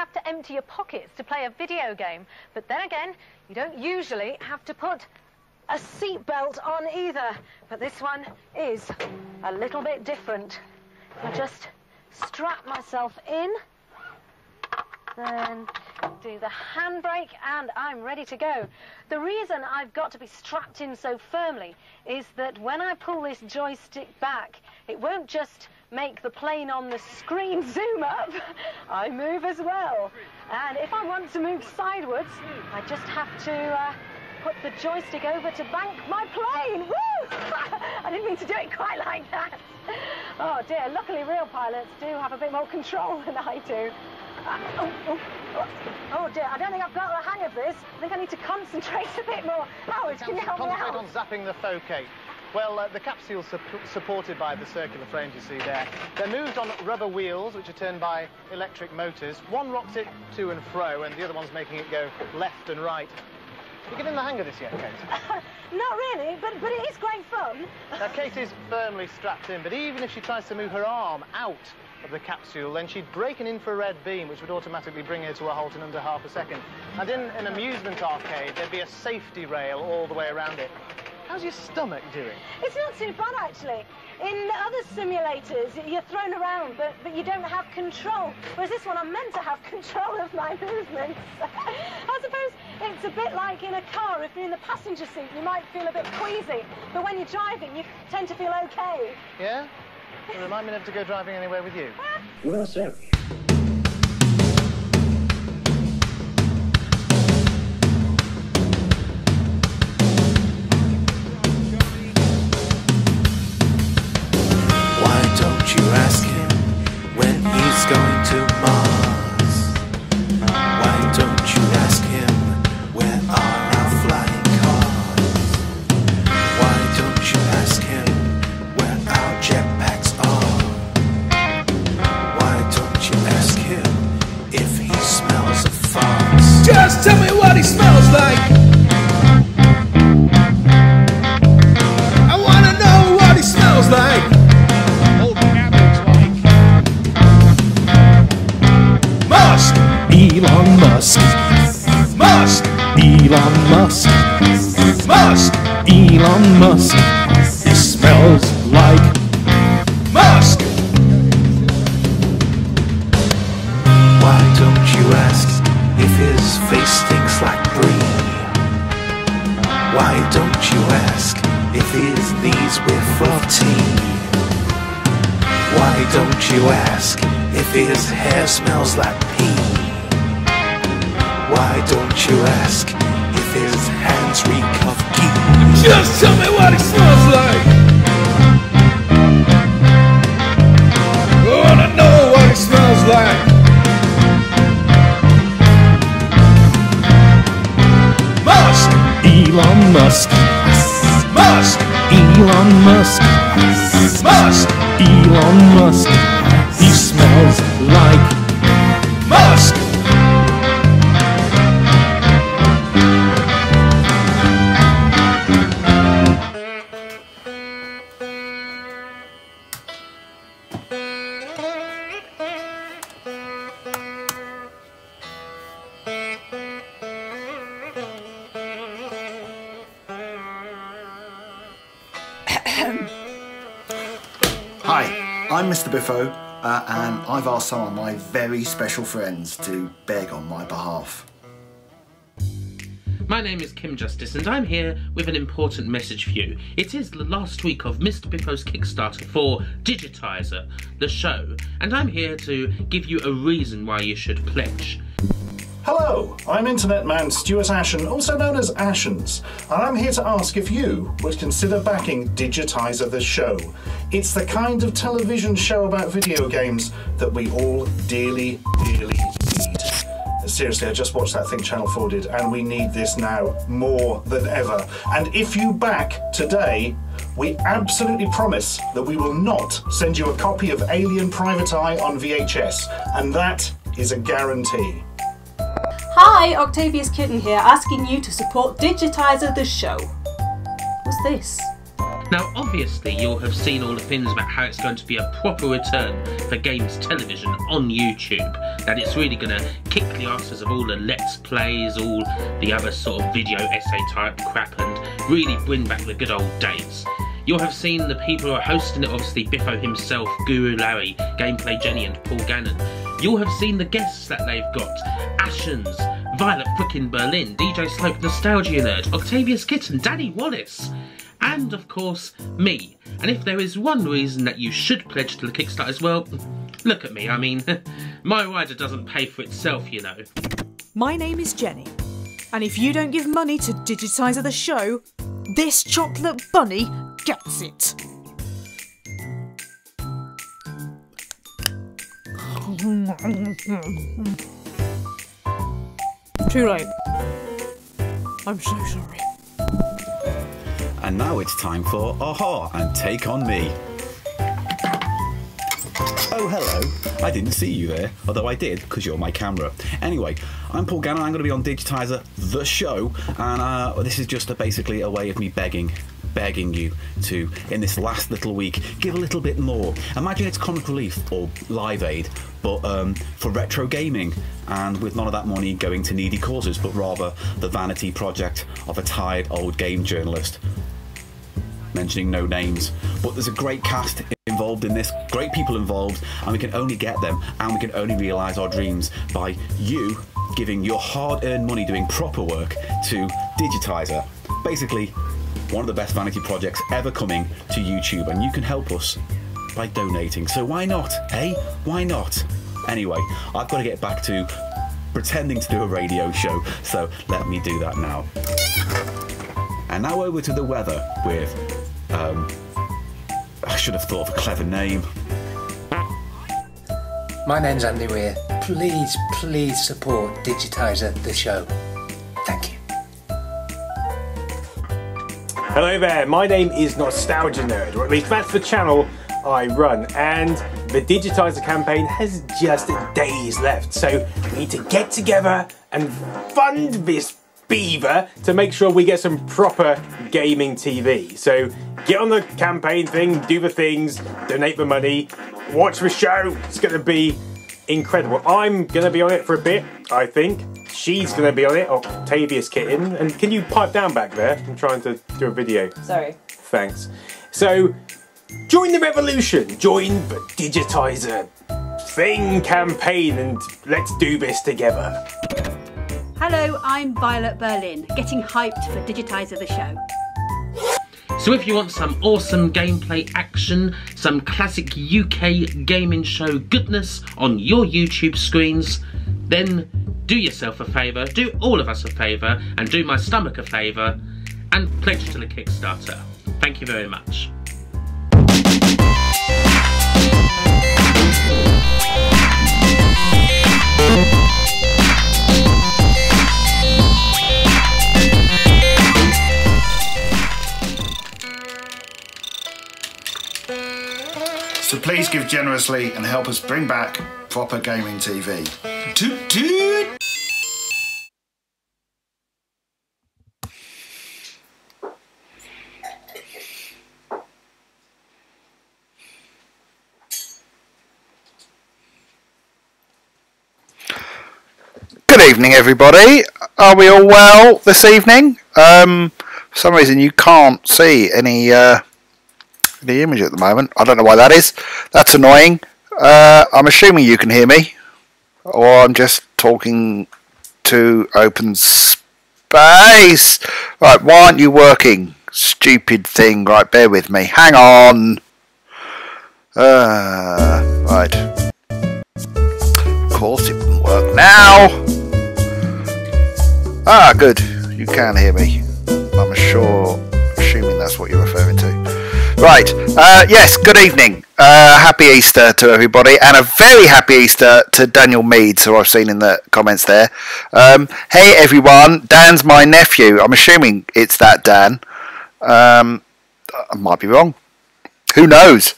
have to empty your pockets to play a video game. But then again, you don't usually have to put a seatbelt on either. But this one is a little bit different. I just strap myself in, then do the handbrake, and I'm ready to go. The reason I've got to be strapped in so firmly is that when I pull this joystick back, it won't just make the plane on the screen zoom up, I move as well. And if I want to move sideways, I just have to put the joystick over to bank my plane. Woo! I didn't mean to do it quite like that. Oh dear, luckily real pilots do have a bit more control than I do. Oh dear, I don't think I've got the hang of this. I think I need to concentrate a bit more. Howard, can you help me out? Concentrate on zapping the focate. Well, the capsule's supported by the circular frames you see there. They're moved on rubber wheels, which are turned by electric motors. One rocks it to and fro, and the other one's making it go left and right. You getting the hang of this yet, Kate? Not really, but it is great fun. Now, Kate is firmly strapped in, but even if she tries to move her arm out of the capsule, then she'd break an infrared beam, which would automatically bring her to a halt in under half a second. And in an amusement arcade, there'd be a safety rail all the way around it. How's your stomach doing? It's not too bad, actually. In other simulators, you're thrown around, but you don't have control. Whereas this one, I'm meant to have control of my movements. I suppose it's a bit like in a car. If you're in the passenger seat, you might feel a bit queasy. But when you're driving, you tend to feel OK. Yeah? Well, remind me never to go driving anywhere with you. Well, sorry. You ask him when he's going to Mars. Why don't you ask him where are our flying cars? Why don't you ask him where our jetpacks are? Why don't you ask him if he smells of farts? Just tell me what he smells like. I wanna know what he smells like. Elon Musk. Musk. Elon Musk. Musk. Elon Musk. He smells like Musk. Why don't you ask if his face stinks like brie? Why don't you ask if his knees whiff of tea? Why don't you ask if his hair smells like pee? Why don't you ask if his hands reek of ghee? Just tell me what he smells like. I wanna know what he smells like. Musk. Elon Musk. Musk. Elon Musk. Musk. Elon Musk. He smells like Musk. Hi, I'm Mr Biffo, and I've asked some of my very special friends to beg on my behalf. My name is Kim Justice and I'm here with an important message for you. It is the last week of Mr Biffo's Kickstarter for Digitiser, the show, and I'm here to give you a reason why you should pledge. Hello, I'm Internet Man Stuart Ashen, also known as Ashens, and I'm here to ask if you would consider backing Digitiser the show. It's the kind of television show about video games that we all dearly, dearly need. Seriously, I just watched that thing Channel 4 did, and we need this now more than ever. And if you back today, we absolutely promise that we will not send you a copy of Alien Private Eye on VHS, and that is a guarantee. Hi, Octavius Kitten here, asking you to support Digitiser the show. What's this? Now, obviously, you'll have seen all the things about how it's going to be a proper return for games television on YouTube. That it's really going to kick the asses of all the Let's Plays, all the other sort of video essay type crap, and really bring back the good old days. You'll have seen the people who are hosting it, obviously Biffo himself, Guru Larry, Gameplay Jenny and Paul Gannon. You'll have seen the guests that they've got: Ashens, Violet frickin' Berlin, DJ Slope, Nostalgia Nerd, Octavius Kitten, Danny Wallace, and of course me. And if there is one reason that you should pledge to the Kickstarter as well, look at me, I mean, my rider doesn't pay for itself, you know. My name is Jenny, and if you don't give money to Digitiser the show, this chocolate bunny gets it. Too late. I'm so sorry. And now it's time for Aha and Take On Me. Oh, hello. I didn't see you there, although I did, because you're my camera. Anyway, I'm Paul Gannon. I'm going to be on Digitiser, the show, and this is just basically a way of me begging you to, in this last little week, give a little bit more. Imagine it's Comic Relief or Live Aid, but for retro gaming, and with none of that money going to needy causes, but rather the vanity project of a tired old game journalist. Mentioning no names, but there's a great cast involved in this, great people involved, and we can only get them, and we can only realise our dreams by you giving your hard-earned money doing proper work to Digitiser. Basically, one of the best vanity projects ever coming to YouTube, and you can help us by donating. So why not, eh? Why not? Anyway, I've got to get back to pretending to do a radio show, so let me do that now. And now over to the weather with, I should have thought of a clever name. My name's Andy Weir. Please support Digitiser the show. Thank you. Hello there, my name is Nostalgia Nerd, or at least that's the channel I run, and the Digitiser campaign has just days left, so we need to get together and fund this beaver to make sure we get some proper gaming TV. So get on the campaign thing, do the things, donate the money, watch the show. It's going to be incredible. I'm going to be on it for a bit, I think. She's going to be on it, Octavius Kitten. And can you pipe down back there? I'm trying to do a video. Sorry. Thanks. So join the revolution. Join the Digitiser thing campaign, and let's do this together. Hello, I'm Violet Berlin, getting hyped for Digitiser the show. So if you want some awesome gameplay action, some classic UK gaming show goodness on your YouTube screens, then do yourself a favour, do all of us a favour, and do my stomach a favour, and pledge to the Kickstarter. Thank you very much. So please give generously and help us bring back proper gaming TV. Toot toot! Good evening, everybody. Are we all well this evening? For some reason you can't see any the image at the moment. I don't know why that is. That's annoying. I'm assuming you can hear me, or I'm just talking to open space. Right, why aren't you working? Stupid thing. Right, bear with me. Hang on. Right. Of course it wouldn't work now. Ah, good. You can hear me. I'm assuming that's what you're referring to. Right, yes, good evening. Happy Easter to everybody, and a very happy Easter to Daniel Meads, who I've seen in the comments there. Hey everyone, Dan's my nephew. I'm assuming it's that Dan. I might be wrong. Who knows?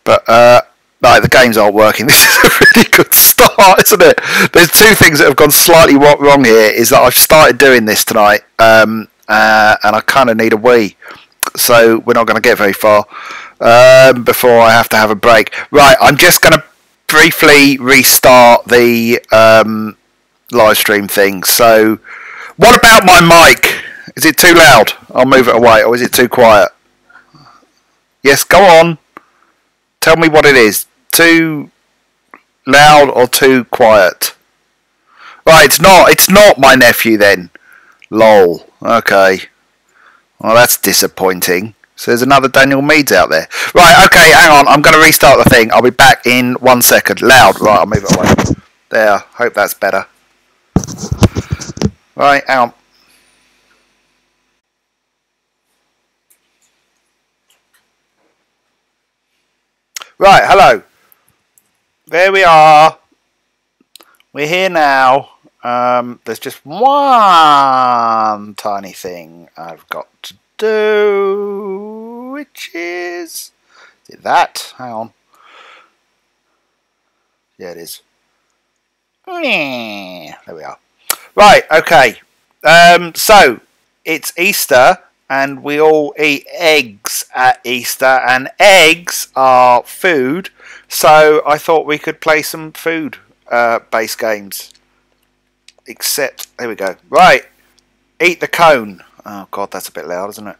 But, no, the games aren't working. This is a really good start, isn't it? There's two things that have gone slightly wrong here, is that I've started doing this tonight, and I kind of need a wee. so we're not going to get very far before I have to have a break. Right, I'm just going to briefly restart the live stream thing. So, what about my mic? Is it too loud? I'll move it away. Or is it too quiet? Yes, go on. Tell me what it is. Too loud or too quiet? Right, it's not my nephew then. Lol. Okay. Well, that's disappointing. So there's another Daniel Meads out there. Right, okay, hang on. I'm going to restart the thing. I'll be back in 1 second. Loud. Right, I'll move it away. There. Hope that's better. Right, hang on. Right, hello. There we are. We're here now. There's just one tiny thing I've got to do, which is it that? Hang on. Yeah, it is. There we are. Right, okay. So it's Easter, and we all eat eggs at Easter, and eggs are food. So I thought we could play some food-based games. Except, there we go. Right, eat the cone. Oh God, that's a bit loud, isn't it?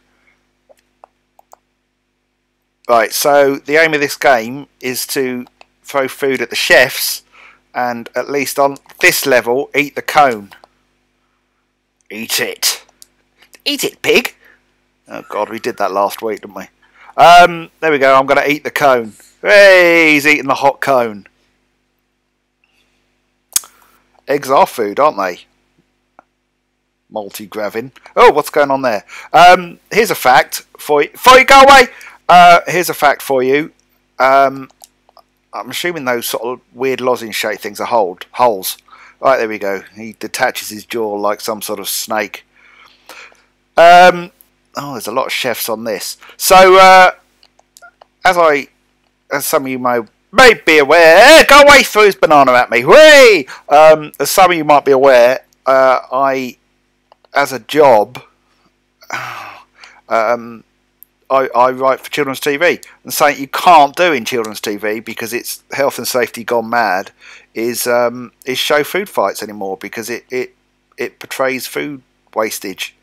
Right, so the aim of this game is to throw food at the chefs, and at least on this level, eat the cone. Eat it. Eat it, pig. Oh God, we did that last week, didn't we? There we go. I'm going to eat the cone. Hey, he's eating the hot cone. Eggs are food, aren't they? Multi-gravin. Oh, what's going on there? Here's a fact for you. Before you go away, here's a fact for you. I'm assuming those sort of weird lozenge-shaped things are holes. Right, there we go. He detaches his jaw like some sort of snake. Oh, there's a lot of chefs on this. So, as some of you may be aware, go away, threw his banana at me. Whee! As some of you might be aware, I, as a job, I write for children's TV, and something you can't do in children's TV because it's health and safety gone mad is show food fights anymore because it portrays food wastage.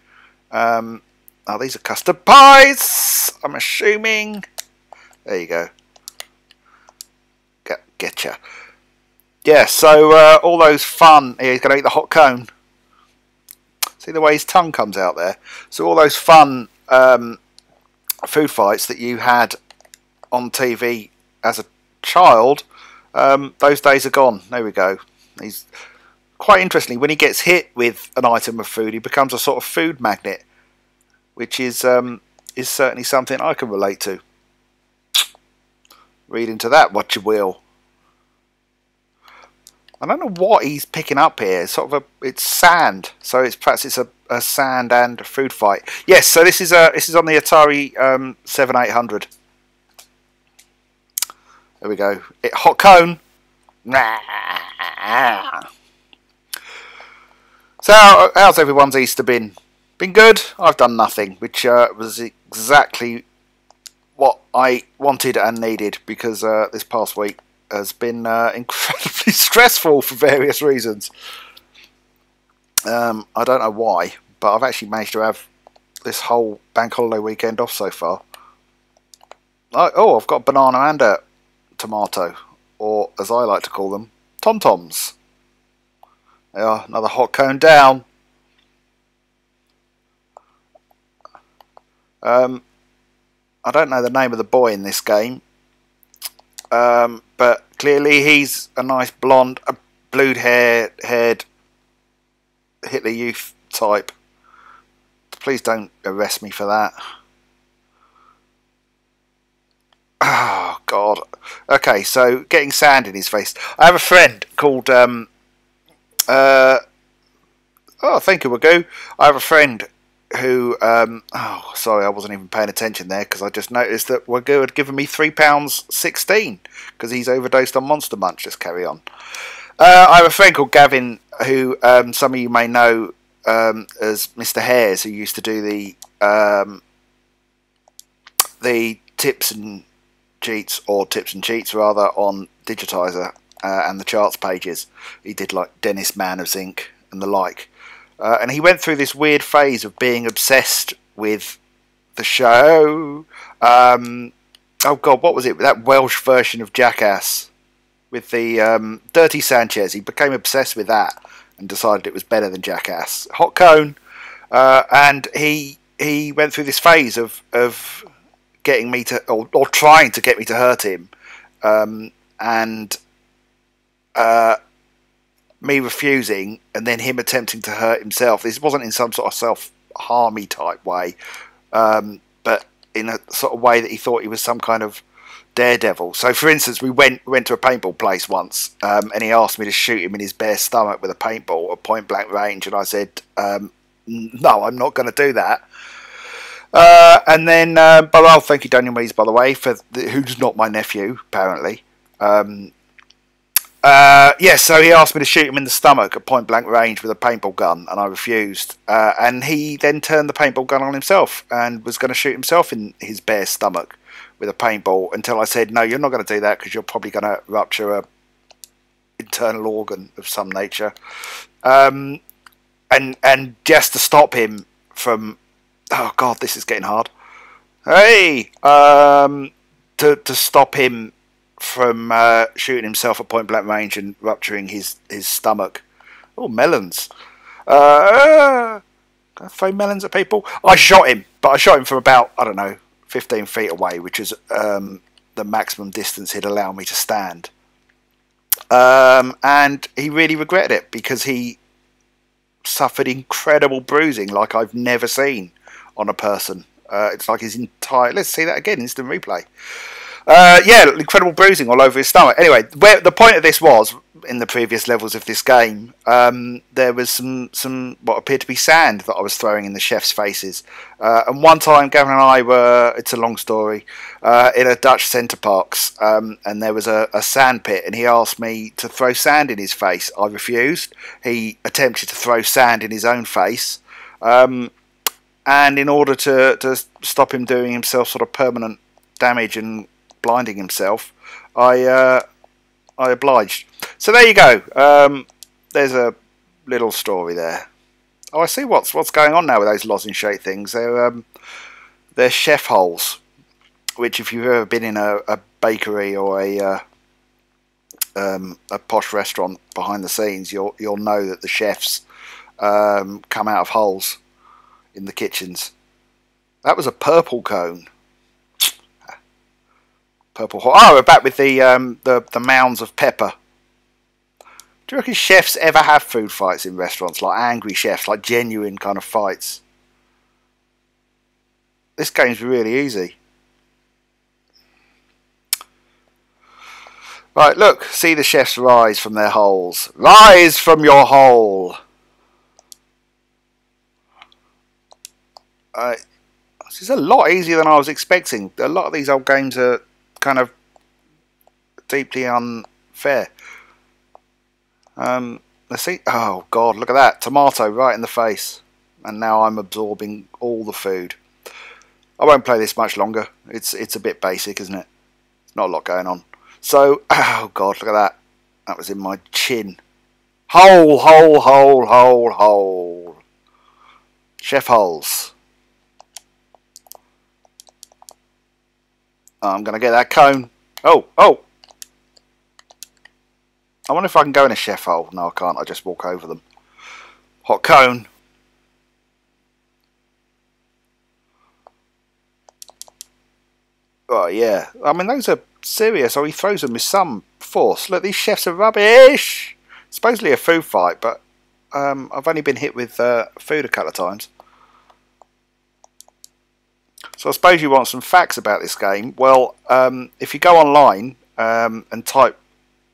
Oh, these are custard pies. I'm assuming. There you go. Getcha. Yeah. So all those fun. He's going to eat the hot cone. See the way his tongue comes out there. So all those fun food fights that you had on TV as a child, those days are gone. There we go. He's quite interestingly, when he gets hit with an item of food, he becomes a sort of food magnet, which is certainly something I can relate to. Read into that what you will. I don't know what he's picking up here. It's sort of it's sand, so perhaps it's a sand and food fight. Yes, so this is on the Atari 7800. There we go. Hot cone. So how's everyone's Easter been? Been good? I've done nothing, which was exactly what I wanted and needed because this past week has been incredibly stressful for various reasons. I don't know why, but I've actually managed to have this whole bank holiday weekend off so far. Oh, I've got a banana and a tomato, or as I like to call them, tom-toms. They are another hot cone down. I don't know the name of the boy in this game, but clearly he's a nice blonde, blue-haired Hitler Youth type. Please don't arrest me for that. Oh God. Okay, so getting sand in his face. I have a friend called oh, thank you, Wagoo. I have a friend who oh, sorry, I wasn't even paying attention there because I just noticed that Wagoo had given me £3.16 because he's overdosed on Monster Munch. Let's carry on. I have a friend called Gavin who some of you may know as Mr Hares, who used to do the the tips and cheats rather on Digitiser and the charts pages. He did like Dennis Man of Zinc and the like, and he went through this weird phase of being obsessed with the show. Oh God, what was it? That Welsh version of Jackass with the Dirty Sanchez. He became obsessed with that and decided it was better than Jackass. Hot Cone, and he went through this phase of getting me to, or trying to get me to hurt him, and me refusing, and then him attempting to hurt himself. This wasn't in some sort of self-harmy type way, but in a sort of way that he thought he was some kind of daredevil. So, for instance, we went to a paintball place once, and he asked me to shoot him in his bare stomach with a paintball at point blank range, and I said, no, I'm not going to do that. And then, but I'll thank you, Daniel Mees, by the way, who's not my nephew, apparently. Yeah, so he asked me to shoot him in the stomach at point blank range with a paintball gun, and I refused. And he then turned the paintball gun on himself and was going to shoot himself in his bare stomach with a paintball, until I said, no, you're not going to do that because you're probably going to rupture a internal organ of some nature. And just to stop him from, oh God, this is getting hard. Hey, to stop him from shooting himself at point blank range and rupturing his stomach. Oh, melons. Can I throw melons at people? I shot him, but I shot him from about, I don't know, 15 feet away, which is the maximum distance he'd allow me to stand. And he really regretted it because he suffered incredible bruising like I've never seen on a person. It's like his entire... Let's see that again, instant replay. Yeah, incredible bruising all over his stomach. Anyway, where the point of this was, in the previous levels of this game, there was some what appeared to be sand that I was throwing in the chef's faces. And one time, Gavin and I were, it's a long story, in a Dutch Centre Parks, and there was a sand pit, and he asked me to throw sand in his face. I refused. He attempted to throw sand in his own face. And in order to stop him doing himself sort of permanent damage and blinding himself, I obliged. So there you go. There's a little story there. Oh, I see what's going on now with those lozenge-shaped things. They're chef holes, which if you've ever been in a bakery or a posh restaurant behind the scenes, you'll know that the chefs come out of holes in the kitchens. That was a purple cone. Purple hole. Oh, we're back with the mounds of pepper. Do you reckon chefs ever have food fights in restaurants? Like angry chefs, like genuine kind of fights? This game's really easy. Right, look. See the chefs rise from their holes. Rise from your hole! This is a lot easier than I was expecting. A lot of these old games are kind of deeply unfair. Let's see. Oh God, look at that. Tomato right in the face. And now I'm absorbing all the food. I won't play this much longer. It's a bit basic, isn't it? There's not a lot going on. So, oh God, look at that. That was in my chin. Hole, hole, hole, hole, hole. Chef holes. I'm going to get that cone. Oh, oh. I wonder if I can go in a chef hole. No, I can't. I just walk over them. Hot cone. Oh, yeah. I mean, those are serious. Oh, he throws them with some force. Look, these chefs are rubbish. Supposedly a food fight, but I've only been hit with food a couple of times. So I suppose you want some facts about this game. Well, if you go online and type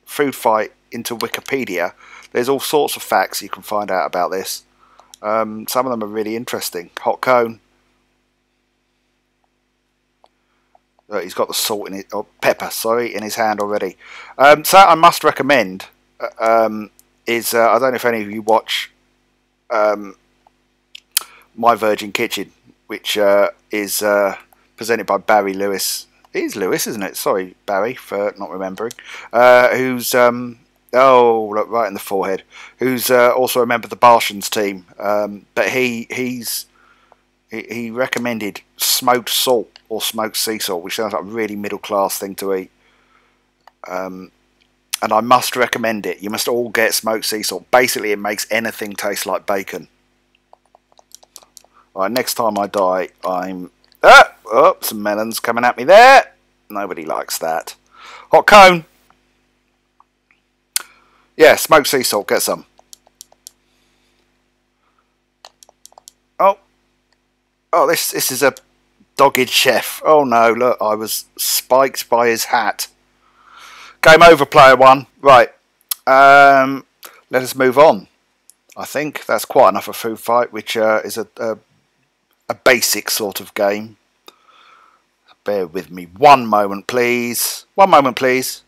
food fight into Wikipedia, there's all sorts of facts you can find out about this. Some of them are really interesting. Hot cone. He's got the salt in it, or pepper, sorry, in his hand already. So I must recommend is I don't know if any of you watch My Virgin Kitchen, which is presented by Barry Lewis. It is Lewis, isn't it? Sorry, Barry, for not remembering. Who's oh, look, right in the forehead. Who's also a member of the Ashens team. But he recommended smoked salt or smoked sea salt, which sounds like a really middle class thing to eat. And I must recommend it. You must all get smoked sea salt. Basically, it makes anything taste like bacon. All right, next time I die, I'm... Oh, some melons coming at me there. Nobody likes that. Hot cone. Yeah, smoked sea salt. Get some. Oh, this is a dogged chef. Oh no, look, I was spiked by his hat. Game over, player one. Right. Let us move on. I think that's quite enough of food fight, which is a basic sort of game. Bear with me. One moment, please. One moment, please.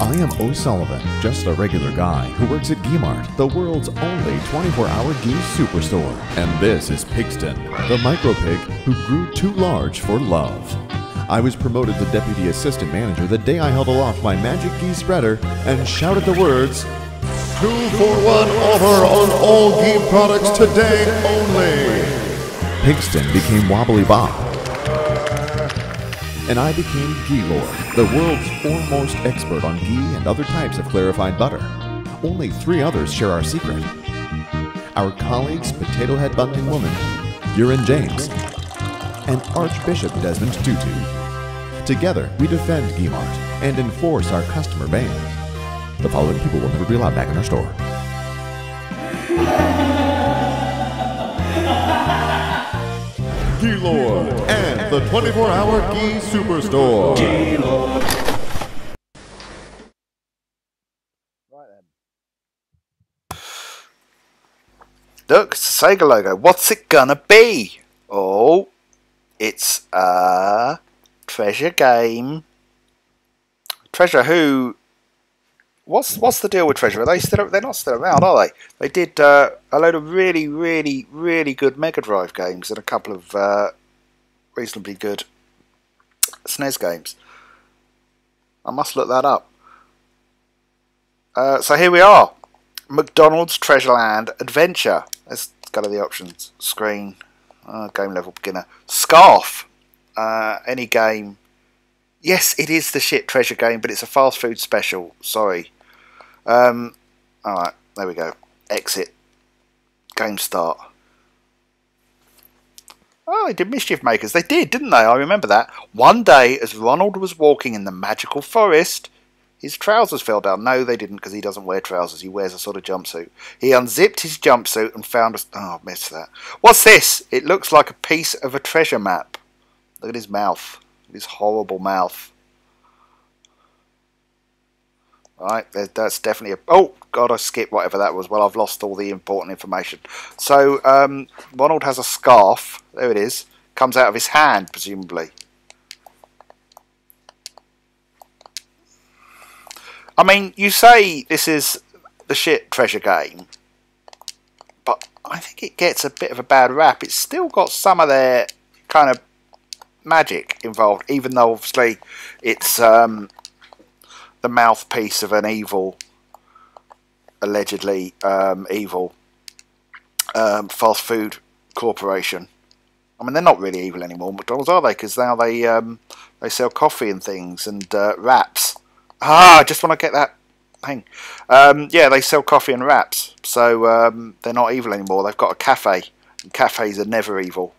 I am O'Sullivan, just a regular guy who works at Geemart, the world's only 24-hour Gee superstore. And this is Pigston, the micro-pig who grew too large for love. I was promoted to Deputy Assistant Manager the day I held aloft my magic Gee spreader and shouted the words, 2 for 1 offer on all Gee products today only. Pigston became Wobbly Bob. And I became Ghee Lord, the world's foremost expert on ghee and other types of clarified butter. Only 3 others share our secret. Our colleagues, Potato Head Bunting Woman, Urine James, and Archbishop Desmond Tutu. Together, we defend Geemart and enforce our customer ban. The following people will never be allowed back in our store. Ghee Lord and the 24-hour Ghee Superstore. Ghee Lord. Right then. Look, it's the Sega logo. What's it gonna be? Oh, it's a treasure game. Treasure who? What's the deal with Treasure? Are they still? They're not still around, are they? They did a load of really good Mega Drive games and a couple of reasonably good SNES games. I must look that up. So here we are, McDonald's Treasureland Adventure. Let's go to the options screen. Game level beginner. Scarf. Any game. Yes, it is the shit treasure game, but it's a fast food special. Sorry. Alright, there we go. Exit. Game start. Oh, they did Mischief Makers. They did, didn't they? I remember that. One day, as Ronald was walking in the magical forest, his trousers fell down. No, they didn't, because he doesn't wear trousers. He wears a sort of jumpsuit. He unzipped his jumpsuit and found a... Oh, I missed that. What's this? It looks like a piece of a treasure map. Look at his mouth. His horrible mouth. Right, that's definitely a... Oh, God, I skipped whatever that was. Well, I've lost all the important information. So, Ronald has a scarf. There it is. Comes out of his hand, presumably. I mean, you say this is the shit treasure game, but I think it gets a bit of a bad rap. It's still got some of their kind of magic involved, even though obviously it's the mouthpiece of an evil, allegedly evil fast food corporation. I mean, they're not really evil anymore, McDonald's, are they? Because now they sell coffee and things and wraps. I just want to get that thing. Yeah, they sell coffee and wraps, so they're not evil anymore. They've got a cafe, and cafes are never evil.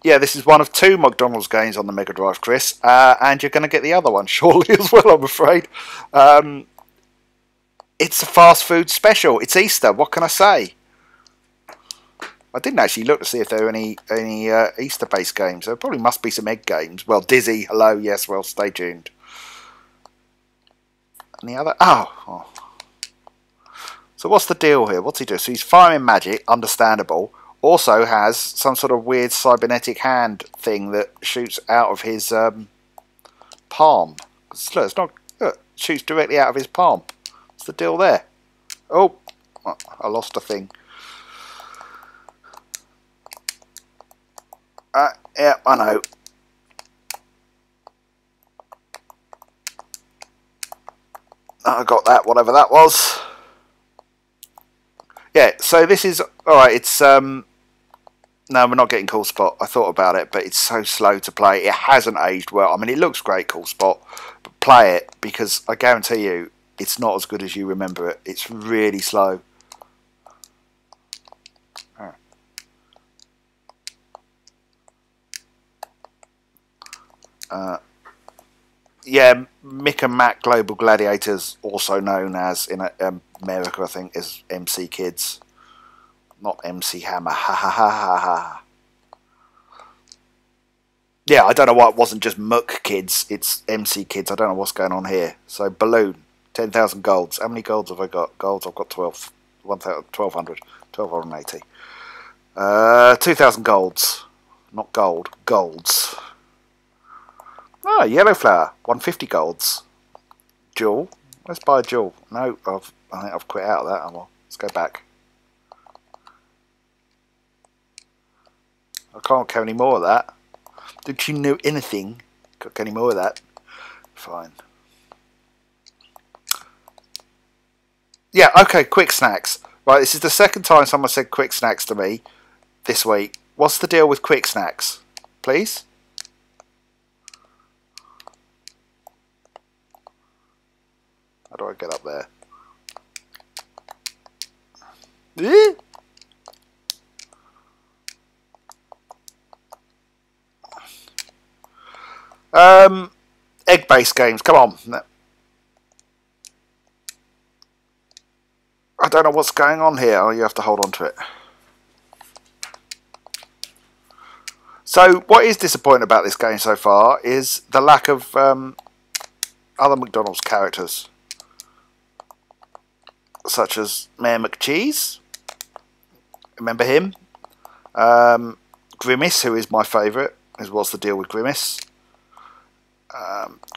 Yeah, this is one of 2 McDonald's games on the Mega Drive, Chris, and you're going to get the other one shortly as well, I'm afraid. It's a fast food special. It's Easter. What can I say? I didn't actually look to see if there were any Easter-based games. There probably must be some egg games. Well, Dizzy, hello, yes, well, stay tuned. Any other? Oh. So what's the deal here? What's he do? So he's firing magic, understandable. Also has some sort of weird cybernetic hand thing that shoots out of his palm. Look, it's not. Look, shoots directly out of his palm. What's the deal there? Oh, I lost a thing. Yeah, I know. I got that, whatever that was. Yeah, so this is alright. It's no, we're not getting Cool Spot. I thought about it, but it's so slow to play. It hasn't aged well. I mean, it looks great, Cool Spot, but play it, because I guarantee you it's not as good as you remember it. It's really slow. Yeah, Mick and Mac Global Gladiators, also known as in America, I think, is MC Kids, not MC Hammer. Ha ha ha ha ha. Yeah, I don't know why it wasn't just Muck Kids. It's MC Kids. I don't know what's going on here. So balloon, 10,000 golds. How many golds have I got? Golds, I've got 12. 1,200. 1,280. 2,000 golds, not gold. Golds. Oh, yellow flower, 150 golds. Jewel, let's buy a jewel. No, I think I've quit out of that. Well, let's go back. I can't get any more of that. Don't you know anything? Can't get any more of that. Fine. Yeah, okay, quick snacks. Right, this is the second time someone said quick snacks to me this week. What's the deal with quick snacks? Please? How do I get up there? Egg-based games, come on. I don't know what's going on here. Oh, you have to hold on to it. So, what is disappointing about this game so far is the lack of other McDonald's characters, such as Mayor McCheese. Remember him? Grimace, who is my favourite, is what's the deal with Grimace.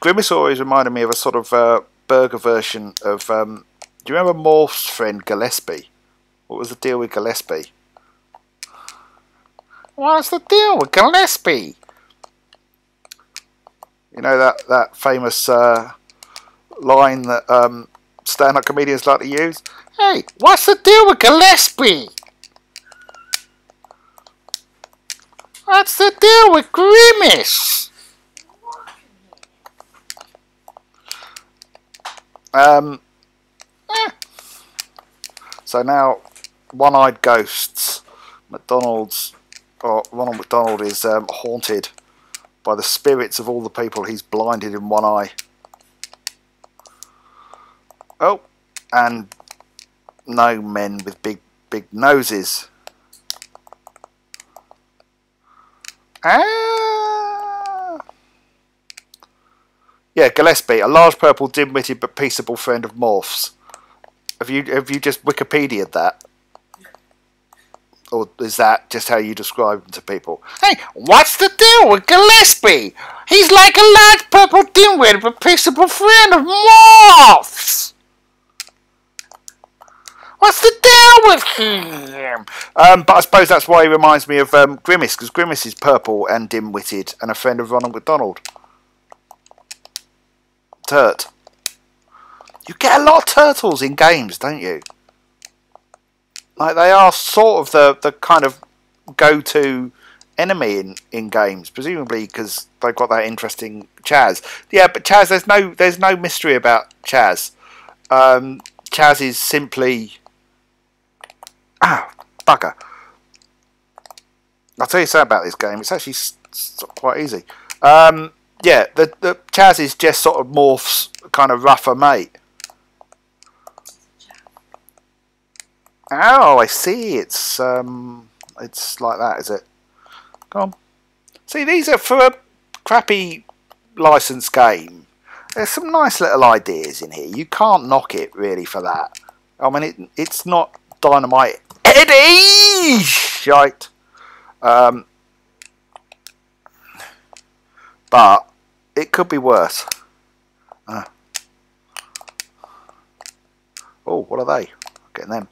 Grimace always reminded me of a sort of burger version of. Do you remember Morph's friend Gillespie? What was the deal with Gillespie? What's the deal with Gillespie? You know that famous line that stand-up comedians like to use? Hey, what's the deal with Gillespie? What's the deal with Grimace? So now, one-eyed ghosts. McDonald's, or Ronald McDonald is haunted by the spirits of all the people he's blinded in one eye. Oh, and no men with big noses. Yeah, Gillespie, a large purple, dim-witted but peaceable friend of Morph's. Have you just Wikipedia'd that? Or is that just how you describe them to people? Hey, what's the deal with Gillespie? He's like a large purple, dim-witted but peaceable friend of Morph's. What's the deal with him? But I suppose that's why he reminds me of Grimace, because Grimace is purple and dim-witted and a friend of Ronald McDonald. Turt. You get a lot of turtles in games, don't you? Like, they are sort of the kind of go-to enemy in games, presumably because they've got that interesting Chaz. Yeah, but Chaz, there's no mystery about Chaz. Chaz is simply... Ah, bugger. I'll tell you something about this game. It's actually quite easy. Yeah, the Chaz is just sort of Morph's kind of rougher mate. Oh, I see. It's like that, is it? Come on. See, these are for a crappy licensed game. There's some nice little ideas in here. You can't knock it really for that. I mean, it's not Dynamite Eddie shite. But it could be worse. Oh, what are they? Getting them.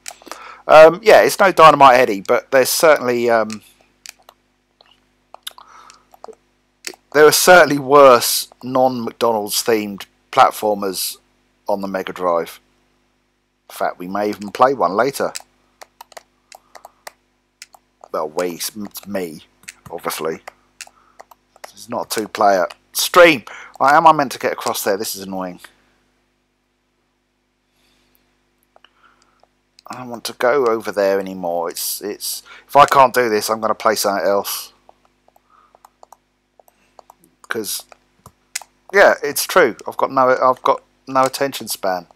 Yeah, it's no Dynamite Eddie, but there's certainly there are certainly worse non-McDonald's themed platformers on the Mega Drive. In fact, we may even play one later. Well, it's me, obviously. It's not a two-player stream. Why am I meant to get across there? This is annoying. I don't want to go over there anymore. It's if I can't do this, I'm going to play something else. Because yeah, it's true. I've got no attention span.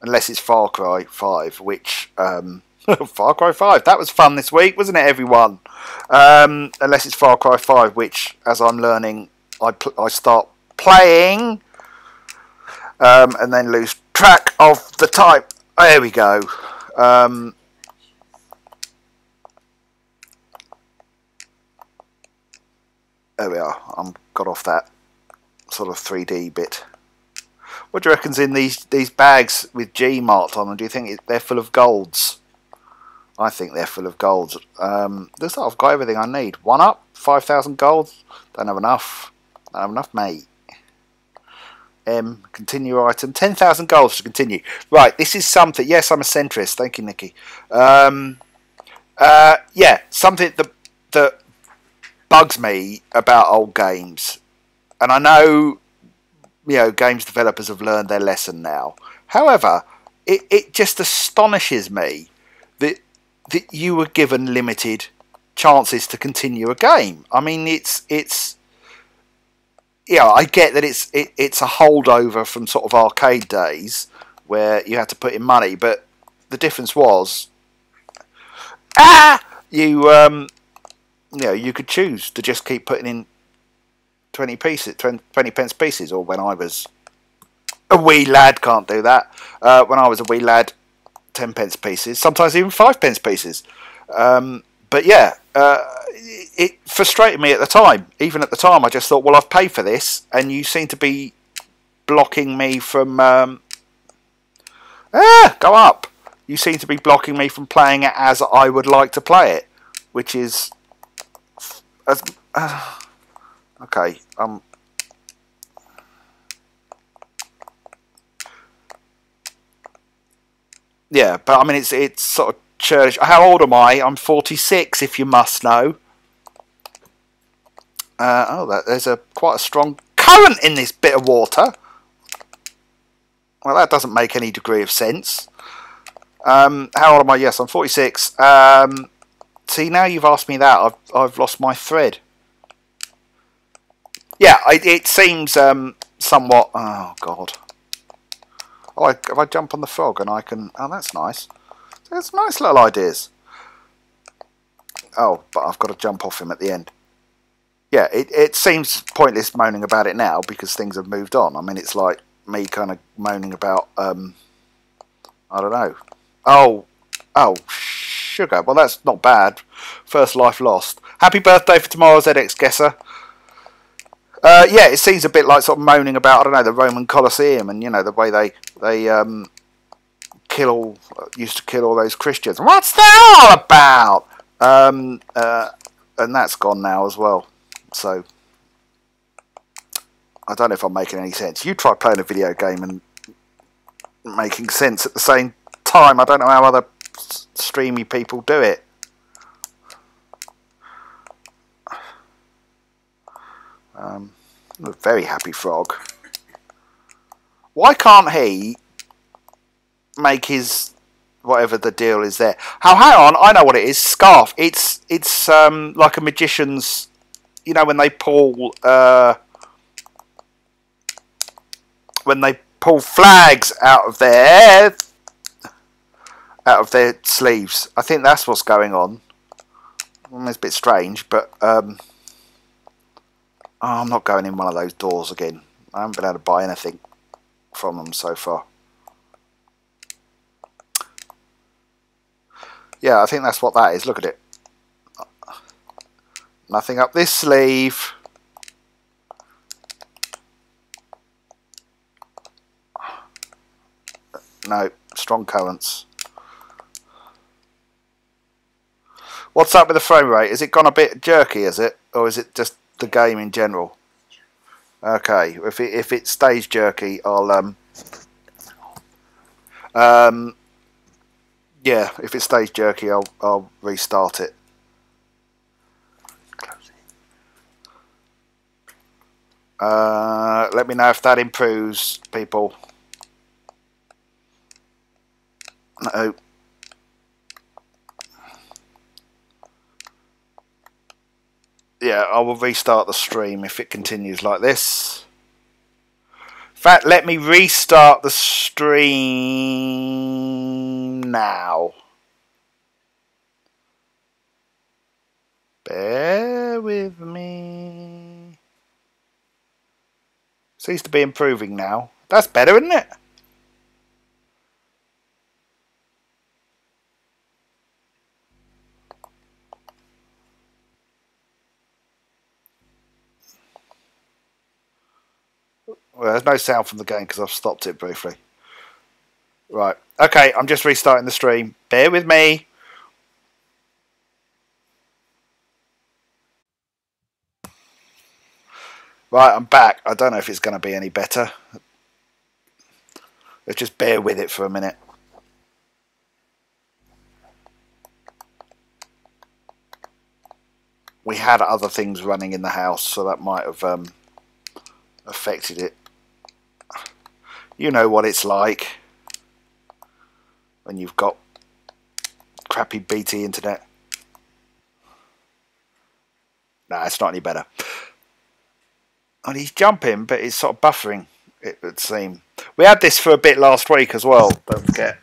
Unless it's Far Cry 5, which Far Cry 5, that was fun this week, wasn't it, everyone? Unless it's Far Cry 5, which, as I'm learning, I start playing and then lose track of the time. There we go. There we are. I'm got off that sort of 3D bit. What do you reckon's in these bags with G marked on them? Do you think they're full of golds? I think they're full of golds. Looks like I've got everything I need. 1-up, 5,000 gold. Don't have enough. Don't have enough, mate. Continue item. 10,000 golds to continue. Right, this is something. Yes, I'm a centrist. Thank you, Nikki. Yeah, something that bugs me about old games. And I know, you know, games developers have learned their lesson now. However, it just astonishes me that you were given limited chances to continue a game. I mean, it's yeah, I get that it's a holdover from sort of arcade days where you had to put in money, but the difference was you know, you could choose to just keep putting in 20 pence pieces, or when I was a wee lad, can't do that. When I was a wee lad, 10 pence pieces, sometimes even 5 pence pieces. But yeah, it frustrated me at the time. Even at the time, I just thought, well, I've paid for this, and you seem to be blocking me from go up. You seem to be blocking me from playing it as I would like to play it, which is as okay. Yeah, but I mean, it's sort of churlish. How old am I? I'm 46, if you must know. There's quite a strong current in this bit of water. Well, that doesn't make any degree of sense. How old am I? Yes, I'm 46. See, now you've asked me that, I've lost my thread. Yeah, it seems somewhat. Oh God. Oh, if I jump on the frog and I can... Oh, that's nice. That's nice little ideas. Oh, but I've got to jump off him at the end. Yeah, it seems pointless moaning about it now because things have moved on. I mean, it's like me kind of moaning about... I don't know. Oh, sugar. Well, that's not bad. First life lost. Happy birthday for tomorrow, ZX Guesser. Yeah, it seems a bit like sort of moaning about, I don't know, the Roman Colosseum and, you know, the way they used to kill all those Christians. What's that all about? And that's gone now as well. So, I don't know if I'm making any sense. You try playing a video game and making sense at the same time. I don't know how other streamy people do it. A very happy frog. Why can't he make his whatever the deal is there? Hang on, I know what it is. Scarf. It's like a magician's. You know when they pull flags out of their sleeves. I think that's what's going on. It's a bit strange, but. I'm not going in one of those doors again. I haven't been able to buy anything from them so far. Yeah, I think that's what that is. Look at it. Nothing up this sleeve. No, strong currents. What's up with the frame rate? Is it gone a bit jerky, is it? Or is it just the game in general? Okay, if it stays jerky, I'll yeah, if it stays jerky, I'll restart it. Let me know if that improves, people. No. Yeah, I will restart the stream if it continues like this. In fact, let me restart the stream now. Bear with me. Seems to be improving now. That's better, isn't it? Well, there's no sound from the game because I've stopped it briefly. Right. Okay, I'm just restarting the stream. Bear with me. Right, I'm back. I don't know if it's going to be any better. Let's just bear with it for a minute. We had other things running in the house, so that might have affected it. You know what it's like when you've got crappy BT internet. Nah, it's not any better. And he's jumping, but it's sort of buffering, it would seem. We had this for a bit last week as well, don't forget.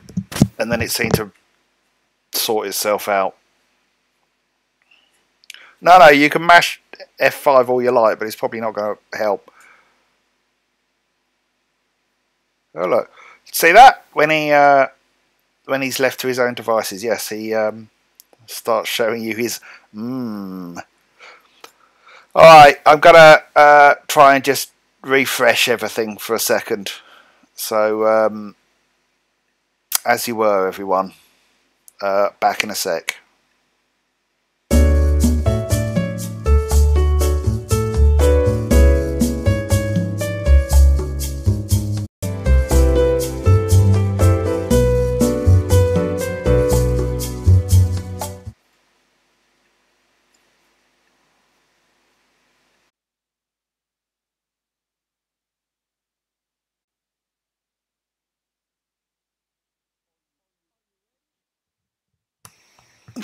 And then it seemed to sort itself out. No, you can mash F5 all you like, but it's probably not going to help. Oh look, see that? When he's left to his own devices, yes, he starts showing you his Alright, I'm gonna try and just refresh everything for a second. So as you were, everyone, back in a sec.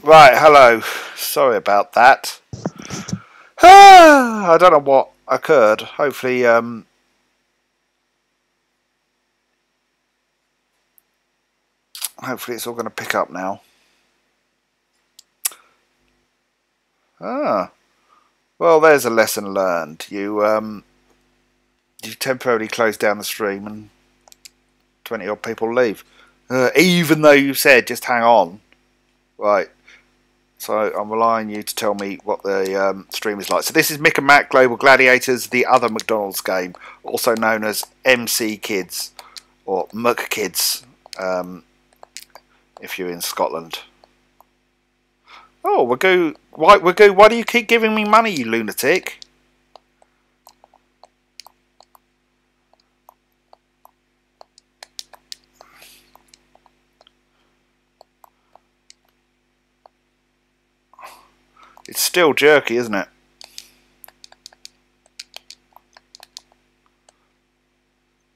Right, hello. Sorry about that. I don't know what occurred. Hopefully, hopefully it's all going to pick up now. Well, there's a lesson learned. You temporarily close down the stream and 20 odd people leave, even though you said just hang on. Right. So I'm relying on you to tell me what the stream is like. So this is Mick and Mac Global Gladiators, the other McDonald's game, also known as MC Kids or Muck Kids, if you're in Scotland. Oh, Wagoo, why do you keep giving me money, you lunatic? It's still jerky, isn't it?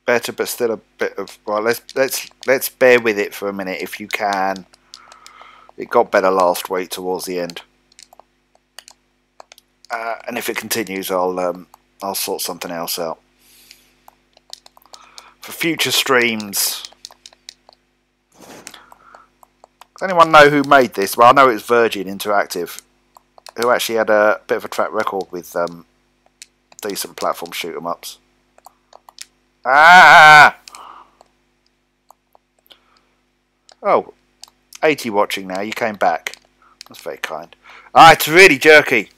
Better, but still a bit of. Well, let's bear with it for a minute if you can. It got better last week towards the end, and if it continues, I'll sort something else out for future streams. Does anyone know who made this? Well, I know it's Virgin Interactive, who actually had a bit of a track record with decent platform shoot 'em ups. Oh, 80 watching now. You came back. That's very kind. Ah, it's really jerky.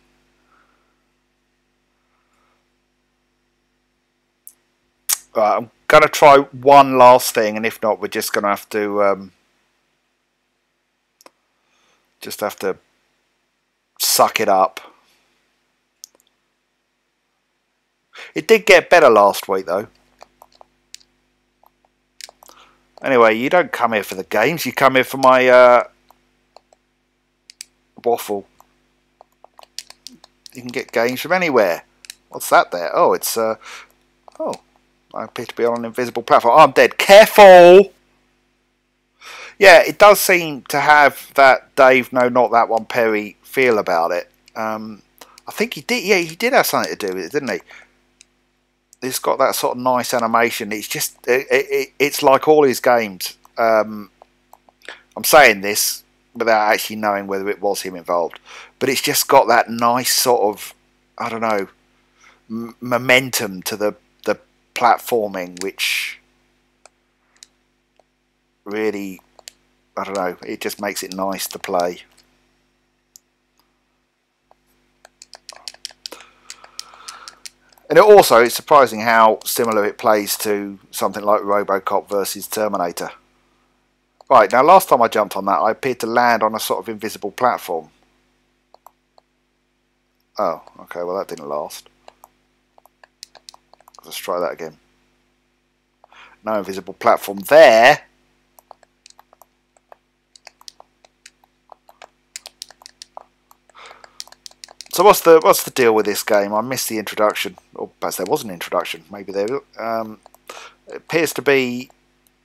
Right, I'm going to try one last thing, and if not, we're just going to have to suck it up. It did get better last week, though. Anyway, you don't come here for the games. You come here for my waffle. You can get games from anywhere. What's that there? Oh, it's oh, I appear to be on an invisible platform. Oh, I'm dead. Careful! Yeah, it does seem to have that Dave, no, not that one, Perry feel about it. I think he did. Yeah, he did have something to do with it, didn't he? It's got that sort of nice animation. It's just, it's like all his games. I'm saying this without actually knowing whether it was him involved, but it's just got that nice sort of, I don't know, momentum to the platforming, which really, I don't know, it just makes it nice to play. And it also, it's surprising how similar it plays to something like RoboCop versus Terminator. Right, now last time I jumped on that, I appeared to land on a sort of invisible platform. Oh, okay, well that didn't last. Let's try that again. No invisible platform there. So what's the deal with this game? I missed the introduction, or perhaps there was an introduction. Maybe there. It appears to be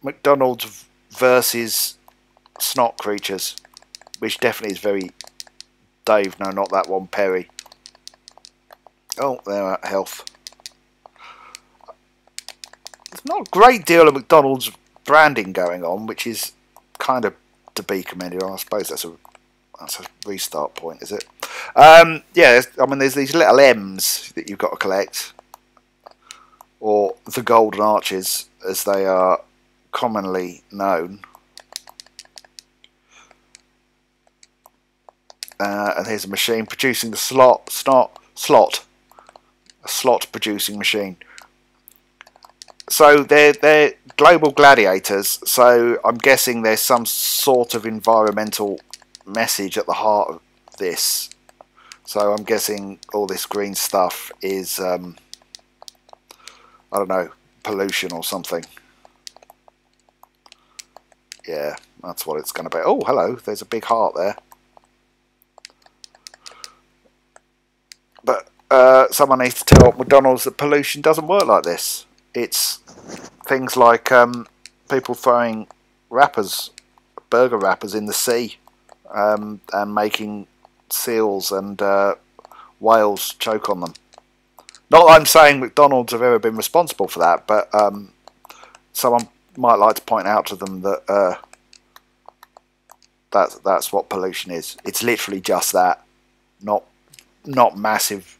McDonald's versus snot creatures, which definitely is very Dave. No, not that one. Perry. Oh, they're at health. There's not a great deal of McDonald's branding going on, which is kind of to be commended on. I suppose that's a restart point, is it? Yeah, I mean, there's these little M's that you've got to collect, or the golden arches, as they are commonly known. And here's a machine producing the slot producing machine. So they're global gladiators. So I'm guessing there's some sort of environmental message at the heart of this. So I'm guessing all this green stuff is I don't know, pollution or something. Yeah, that's what it's going to be. Oh, hello, there's a big heart there. But someone needs to tell McDonald's that pollution doesn't work like this. It's things like people throwing burger wrappers in the sea, and making seals and whales choke on them. Not that I'm saying McDonald's have ever been responsible for that, but someone might like to point out to them that that's what pollution is. It's literally just that, not massive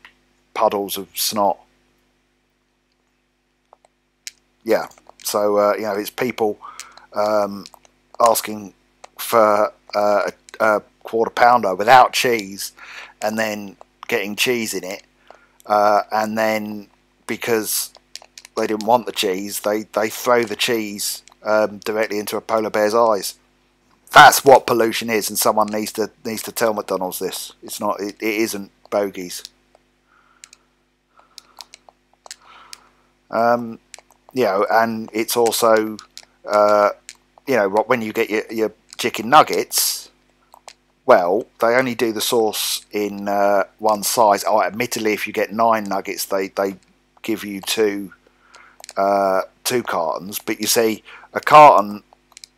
puddles of snot. Yeah, so you know, it's people asking for a quarter pounder without cheese, and then getting cheese in it, and then because they didn't want the cheese, they throw the cheese directly into a polar bear's eyes. That's what pollution is, and someone needs to tell McDonald's this. It's not. It isn't bogies. You know, and it's also, you know, when you get your chicken nuggets, well, they only do the sauce in one size. Oh, admittedly, if you get 9 nuggets, they give you two cartons. But you see, a carton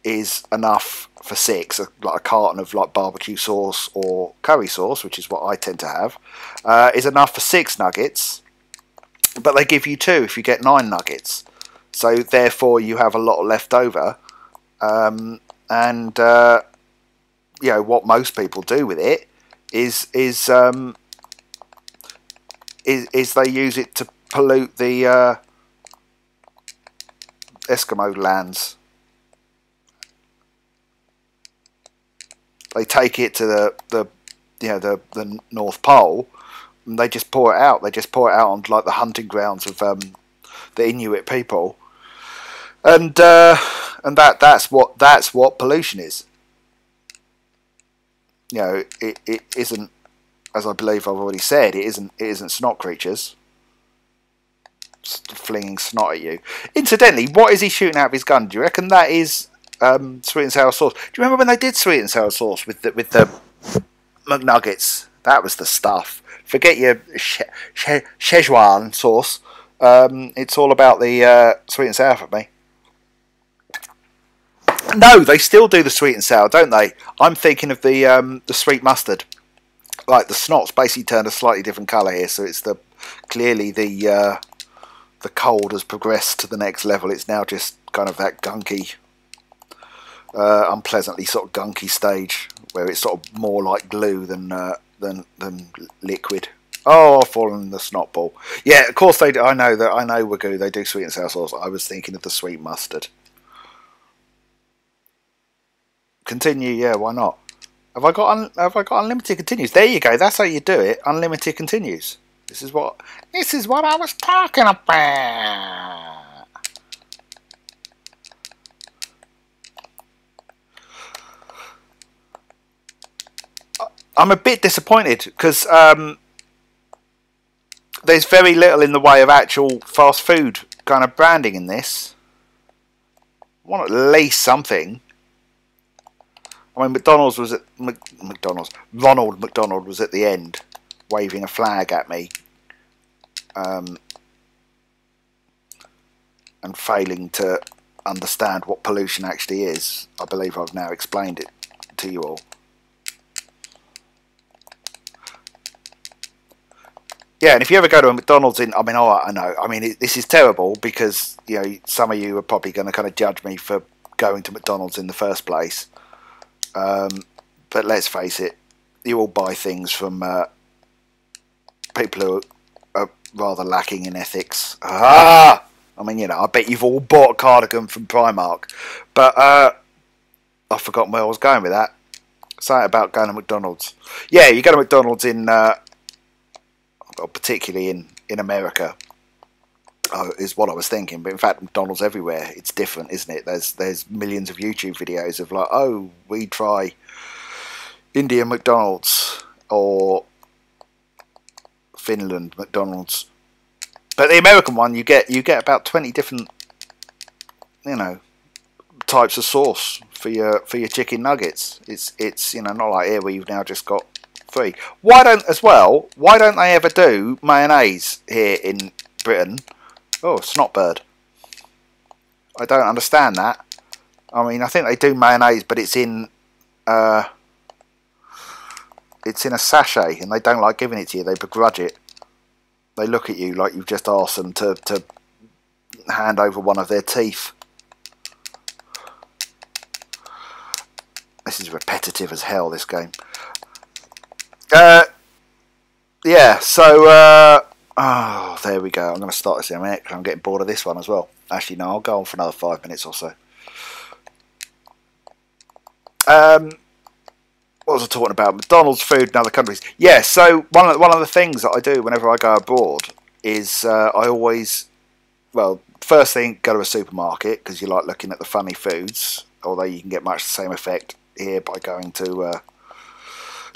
is enough for 6. Like a carton of like barbecue sauce or curry sauce, which is what I tend to have, is enough for 6 nuggets. But they give you 2 if you get 9 nuggets. So therefore, you have a lot left over, and you know what most people do with it is they use it to pollute the Eskimo lands. They take it to the North Pole, and they just pour it out. They just pour it out on like the hunting grounds of the Inuit people, and that's what pollution is. You know, it isn't, as I believe I've already said, it isn't snot creatures flinging snot at you. Incidentally, what is he shooting out of his gun? Do you reckon that is sweet and sour sauce? Do you remember when they did sweet and sour sauce with the McNuggets? That was the stuff. Forget your Szechuan sauce. It's all about the sweet and sour for me. No, they still do the sweet and sour, don't they? I'm thinking of the sweet mustard. Like the snot's basically turned a slightly different colour here, so it's clearly the cold has progressed to the next level. It's now just kind of that gunky, unpleasantly sort of gunky stage where it's sort of more like glue than liquid. Oh, I've fallen in the snot ball. Yeah, of course they do. I know Wagyu, they do sweet and sour sauce. I was thinking of the sweet mustard. Continue, yeah, why not? Have I got unlimited continues? There you go. That's how you do it. Unlimited continues. This is what I was talking about. I'm a bit disappointed because there's very little in the way of actual fast food kind of branding in this. I want at least something. I mean, McDonald's was at Ronald McDonald was at the end, waving a flag at me, and failing to understand what pollution actually is. I believe I've now explained it to you all. Yeah, and if you ever go to a McDonald's in, I mean, this is terrible because, you know, some of you are probably going to kind of judge me for going to McDonald's in the first place. But let's face it, you all buy things from people who are rather lacking in ethics. I mean, you know, I bet you've all bought a cardigan from Primark, but I've forgotten where I was going with that. Something about going to McDonald's. Yeah, you go to McDonald's in, particularly in America, is what I was thinking. But in fact, McDonald's everywhere. It's different, isn't it? There's millions of YouTube videos of like, oh, we try Indian McDonald's or Finland McDonald's. But the American one, you get about 20 different, you know, types of sauce for your chicken nuggets. It's you know, not like here where you've now just got 3. Why don't they ever do mayonnaise here in Britain? Oh, snotbird. I don't understand that. I mean, I think they do mayonnaise, but it's in a sachet, and they don't like giving it to you. They begrudge it. They look at you like you've just asked them to hand over one of their teeth. This is repetitive as hell, this game. Yeah, so oh, there we go. I'm going to start this in a minute because I'm getting bored of this one as well. Actually, no, I'll go on for another 5 minutes or so. What was I talking about? McDonald's food in other countries. Yeah, so one of the things that I do whenever I go abroad is I always, well, first thing, go to a supermarket because you like looking at the funny foods, although you can get much the same effect here by going to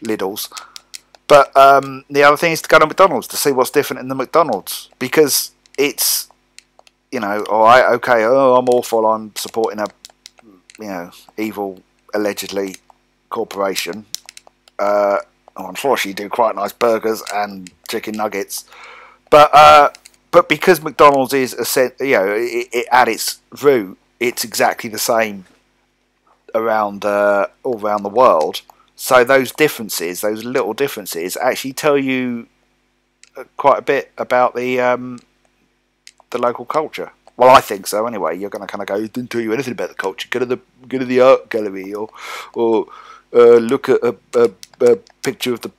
Lidl's. But the other thing is to go to McDonald's to see what's different in the McDonald's, because it's, you know, alright, okay, oh, I'm awful, I'm supporting a, you know, evil, allegedly, corporation. Unfortunately, do quite nice burgers and chicken nuggets, but because McDonald's is you know, it at its root, it's exactly the same around all around the world. So those differences, those little differences, actually tell you quite a bit about the local culture. Well, I think so. Anyway, you're going to kind of go, it didn't tell you anything about the culture. Go to the art gallery, or look at a picture of the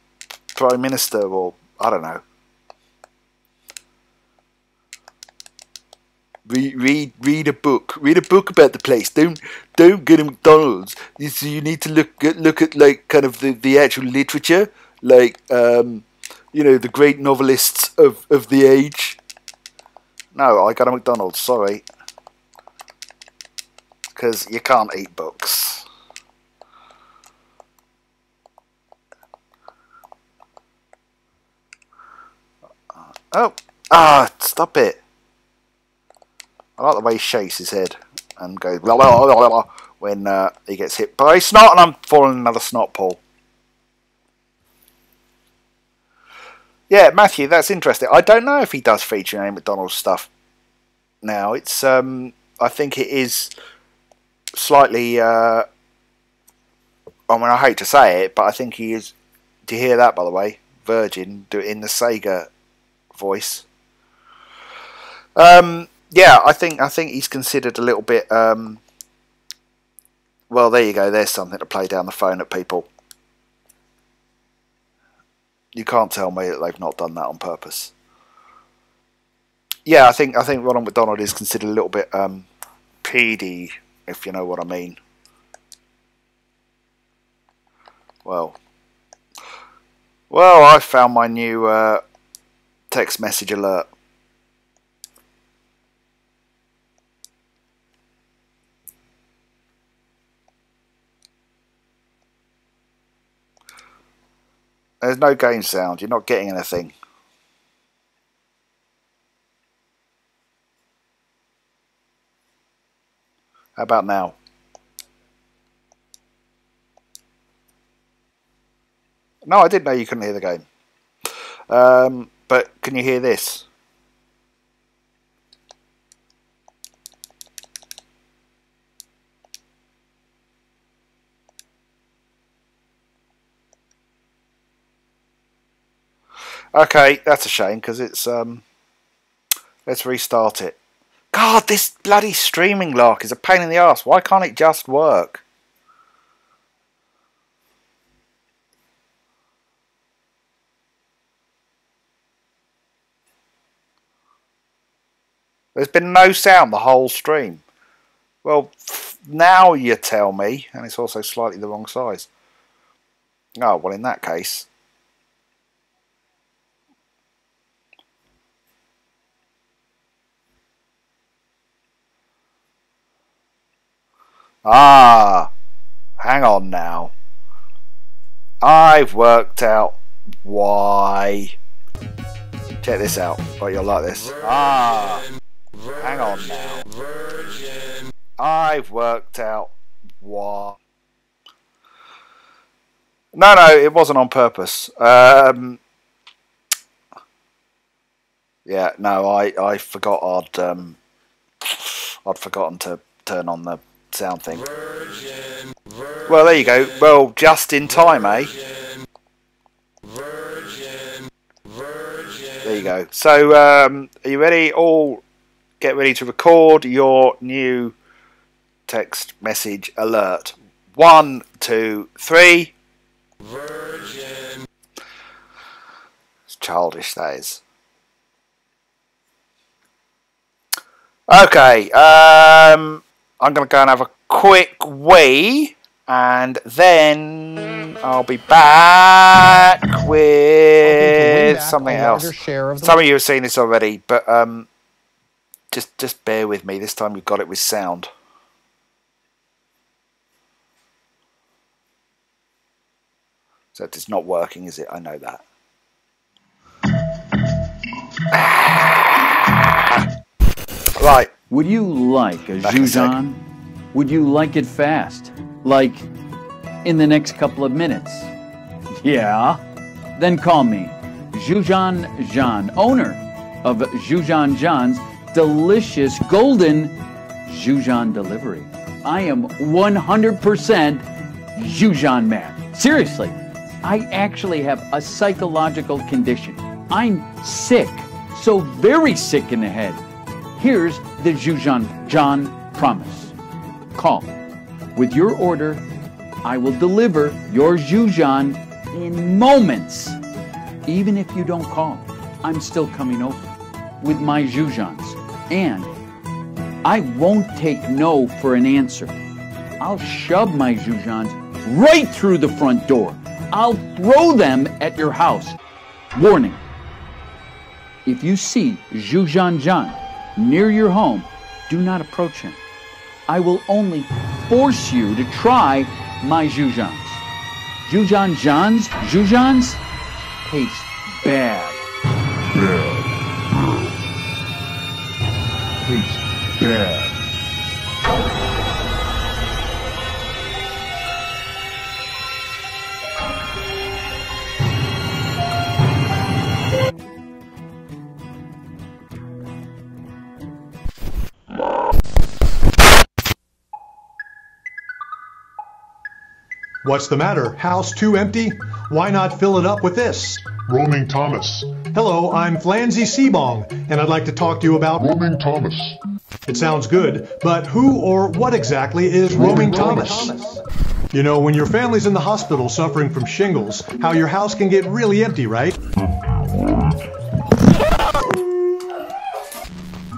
Prime Minister, or I don't know. Read a book. Read a book about the place. Don't get a McDonald's. You need to look at like kind of the actual literature, like the great novelists of the age. No, I got a McDonald's. Sorry, because you can't eat books. Stop it. I like the way he shakes his head and goes blah, blah, blah, blah, when he gets hit by a snot, and I'm falling in another snot pool. Yeah, Matthew, that's interesting. I don't know if he does feature any McDonald's stuff now. It's I think it is slightly I mean, I hate to say it, but I think he is. Do you hear that, by the way? Virgin, do it in the Sega voice. Yeah, I think he's considered a little bit. Well, there you go. There's something to play down the phone at people. You can't tell me that they've not done that on purpose. Yeah, I think Ronald McDonald is considered a little bit PD, if you know what I mean. Well, I found my new text message alert. There's no game sound. You're not getting anything. How about now? No, I didn't know you couldn't hear the game. But can you hear this? Okay, that's a shame because it's let's restart it. God, this bloody streaming lark is a pain in the arse. Why can't it just work? There's been no sound the whole stream. Well, now you tell me, and it's also slightly the wrong size. Oh, well, in that case. Hang on now. I've worked out why. Check this out. Oh, you'll like this. Hang on now. I've worked out why. No, it wasn't on purpose. Yeah, no, I forgot I'd forgotten to turn on the sound thing. Well, there you go. Well, just in time, eh? There you go. So, are you ready? All get ready to record your new text message alert. 1, 2, 3. Virgin. It's childish, that is. Okay, I'm going to go and have a quick wee, and then I'll be back with something else. Some of you have seen this already, but just bear with me. This time we've got it with sound. So it's not working, is it? I know that. Right. Would you like a Jujan? Would you like it fast? Like in the next couple of minutes? Yeah? Then call me Jujan Jean, owner of Jujan Jean's delicious golden Jujan delivery. I am 100% Jujan man. Seriously, I actually have a psychological condition. I'm sick, so very sick in the head. Here's the Jujan John promise. Call. With your order, I will deliver your Jujan in moments. Even if you don't call, I'm still coming over with my Jujans. And I won't take no for an answer. I'll shove my Zhuzhans right through the front door. I'll throw them at your house. Warning. If you see Zhuzhan Jan near your home, do not approach him. I will only force you to try my Zhuzhans. Zhuzhan Jan's Zhuzhans taste bad. Taste bad. What's the matter? House too empty? Why not fill it up with this? Roaming Thomas. Hello, I'm Flanzy Seabong, and I'd like to talk to you about Roaming Thomas. It sounds good, but who or what exactly is Roaming Thomas? You know, when your family's in the hospital suffering from shingles, how your house can get really empty, right?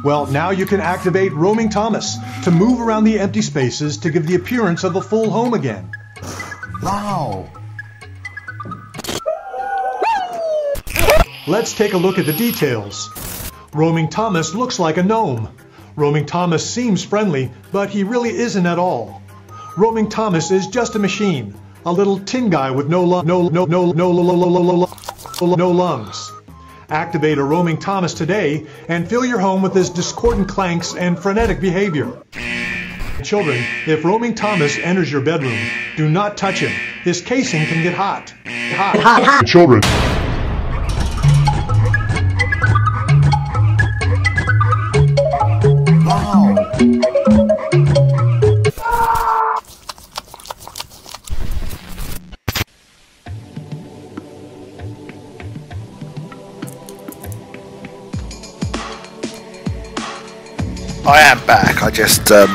Well, now you can activate Roaming Thomas to move around the empty spaces to give the appearance of a full home again. Wow. Let's take a look at the details. Roaming Thomas looks like a gnome. Roaming Thomas seems friendly, but he really isn't at all. Roaming Thomas is just a machine, a little tin guy with no lungs. Activate a Roaming Thomas today and fill your home with his discordant clanks and frenetic behavior. Children, if Roaming Thomas enters your bedroom, do not touch him. His casing can get hot. Hot. Children. I am back. I just I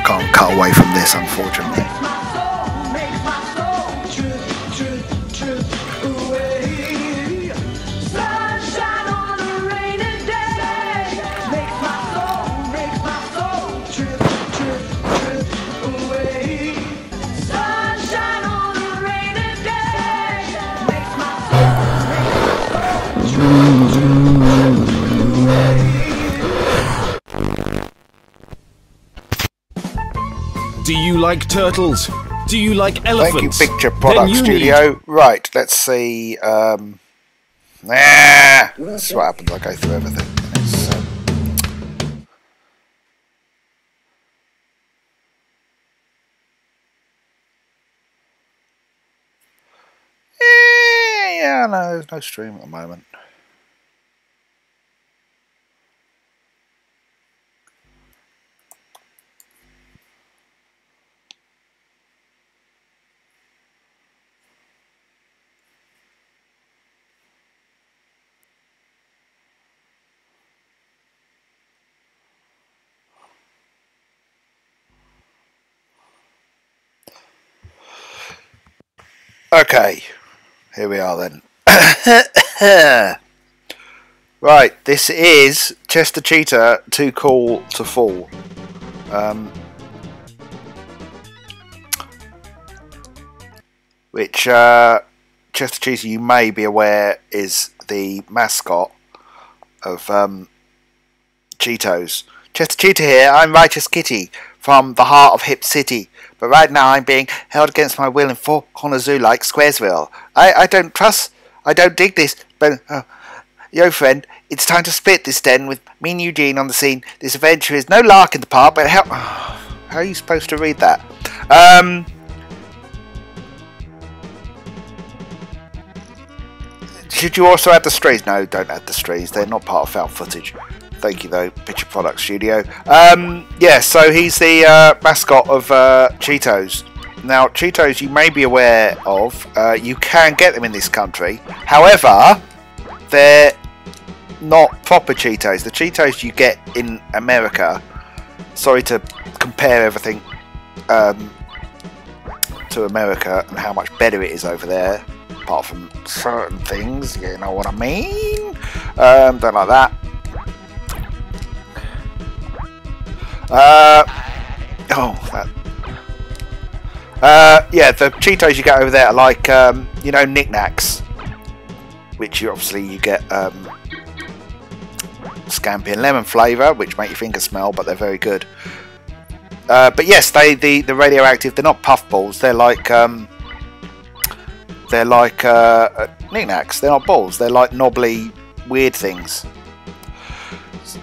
can't cut away from this, unfortunately. Do you like turtles? Do you like elephants? Thank you, Picture Product Studio. Right, let's see. That's what happens. I go through everything. Yeah, no, there's no stream at the moment. Okay, here we are then. Right, this is Chester Cheetah, Too Cool to Fall. Which Chester Cheetah, you may be aware, is the mascot of Cheetos. Chester Cheetah here, I'm Righteous Kitty from the heart of Hip City. But right now I'm being held against my will in Four Corner Zoo like Squaresville. I don't dig this, but yo friend, it's time to split this den with me and Eugene on the scene. This adventure is no lark in the park, but how are you supposed to read that? Should you also add the strays? No, don't add the strays. They're not part of found footage. Thank you though, Picture Product Studio. Yeah, so he's the mascot of Cheetos. Now, Cheetos, you may be aware of, you can get them in this country. However, they're not proper Cheetos. The Cheetos you get in America, sorry to compare everything to America and how much better it is over there, apart from certain things, you know what I mean? Don't like that. Yeah, the Cheetos you get over there are like, you know, knickknacks, which you obviously get scampi and lemon flavour, which make your fingers smell, but they're very good. But yes, the radioactive, they're not puffballs. They're like knickknacks. They're not balls. They're like knobbly, weird things.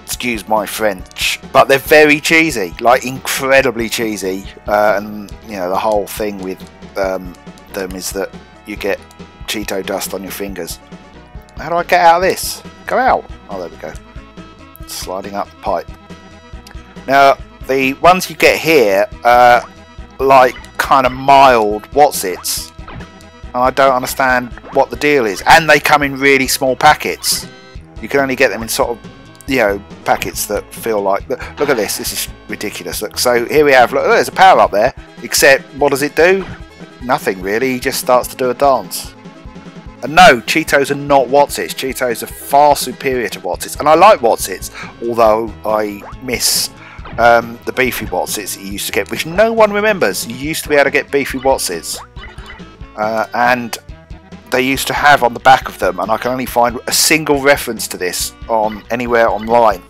Excuse my French, but they're very cheesy, like incredibly cheesy. And you know, the whole thing with them is that you get Cheeto dust on your fingers. How do I get out of this? Go out. Oh, there we go. Sliding up the pipe. Now, the ones you get here are like kind of mild Whatsits, and I don't understand what the deal is. And they come in really small packets. You can only get them in sort of, you know, packets that feel like. Look at this. This is ridiculous. Look, so here we have. Look, there's a power up there. Except, what does it do? Nothing really. He just starts to do a dance. And no, Cheetos are not Whatsits. Cheetos are far superior to Whatsits, and I like Whatsits, although I miss the beefy Whatsits that you used to get, which no one remembers. You used to be able to get beefy Whatsits, and they used to have on the back of them, and I can only find a single reference to this on anywhere online.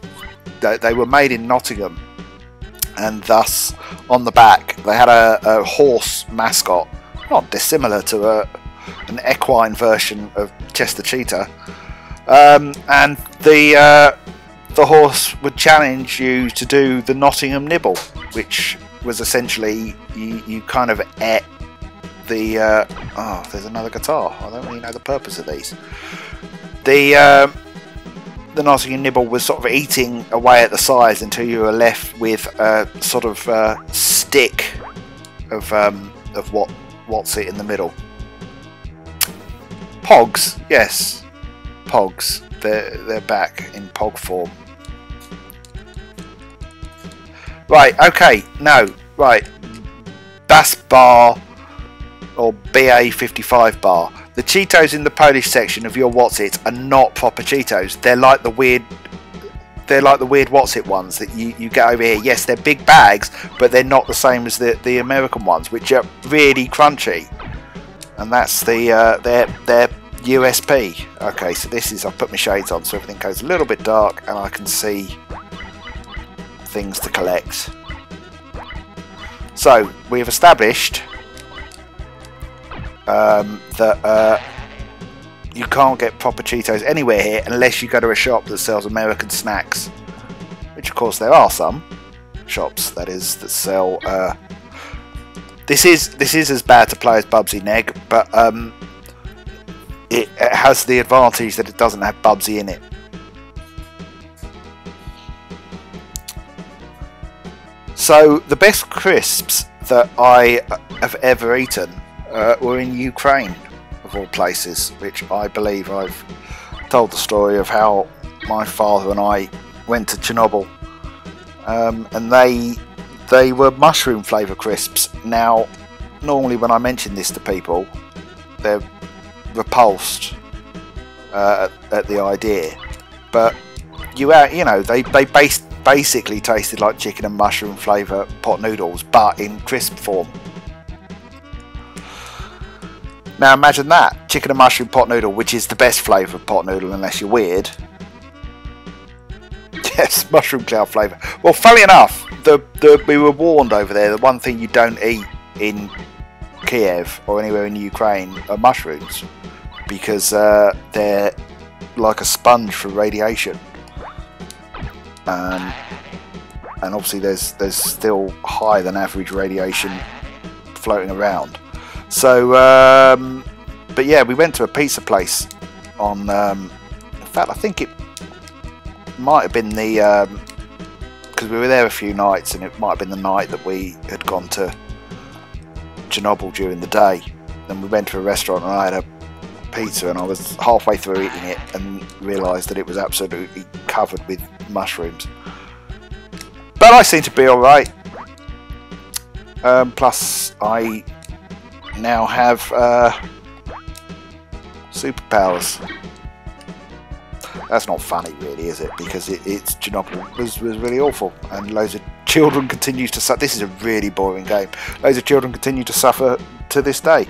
They were made in Nottingham, and thus on the back they had a horse mascot, not dissimilar to an equine version of Chester Cheetah, and the horse would challenge you to do the Nottingham nibble, which was essentially you kind of ate the oh, there's another guitar. I don't really know the purpose of these. The Nottingham nibble was sort of eating away at the sides until you were left with a sort of stick of what's it in the middle. Pogs, yes, Pogs. They're back in Pog form. Right, okay, no, right. Bass bar or BA55 bar. The Cheetos in the Polish section of your Whatsits are not proper Cheetos. They're like the weird Whatsit ones that you get over here. Yes, they're big bags, but they're not the same as the American ones, which are really crunchy. And that's their USP. Okay, so this is, I've put my shades on so everything goes a little bit dark and I can see things to collect. So we've established that you can't get proper Cheetos anywhere here unless you go to a shop that sells American snacks, which of course there are some shops that sell. This is as bad to play as Bubsy Neg, but it has the advantage that it doesn't have Bubsy in it. So the best crisps that I have ever eaten were in Ukraine, of all places, which I believe I've told the story of how my father and I went to Chernobyl, and they were mushroom flavour crisps. Now, normally when I mention this to people, they're repulsed at the idea, but you know, they basically tasted like chicken and mushroom flavour pot noodles, but in crisp form. Now imagine that, chicken and mushroom pot noodle, which is the best flavour of pot noodle unless you're weird. Yes, mushroom cloud flavour. Well, funny enough, we were warned over there, the one thing you don't eat in Kiev or anywhere in Ukraine are mushrooms, because they're like a sponge for radiation. And obviously there's still higher than average radiation floating around. So, but yeah, we went to a pizza place on, in fact I think it might have been because we were there a few nights, and it might have been the night that we had gone to Chernobyl during the day. Then we went to a restaurant and I had a pizza, and I was halfway through eating it and realised that it was absolutely covered with mushrooms. But I seem to be alright. Plus I now have superpowers. That's not funny really, is it? Because it's Chernobyl was really awful, and loads of children continue to suffer. This is a really boring game. Loads of children continue to suffer to this day.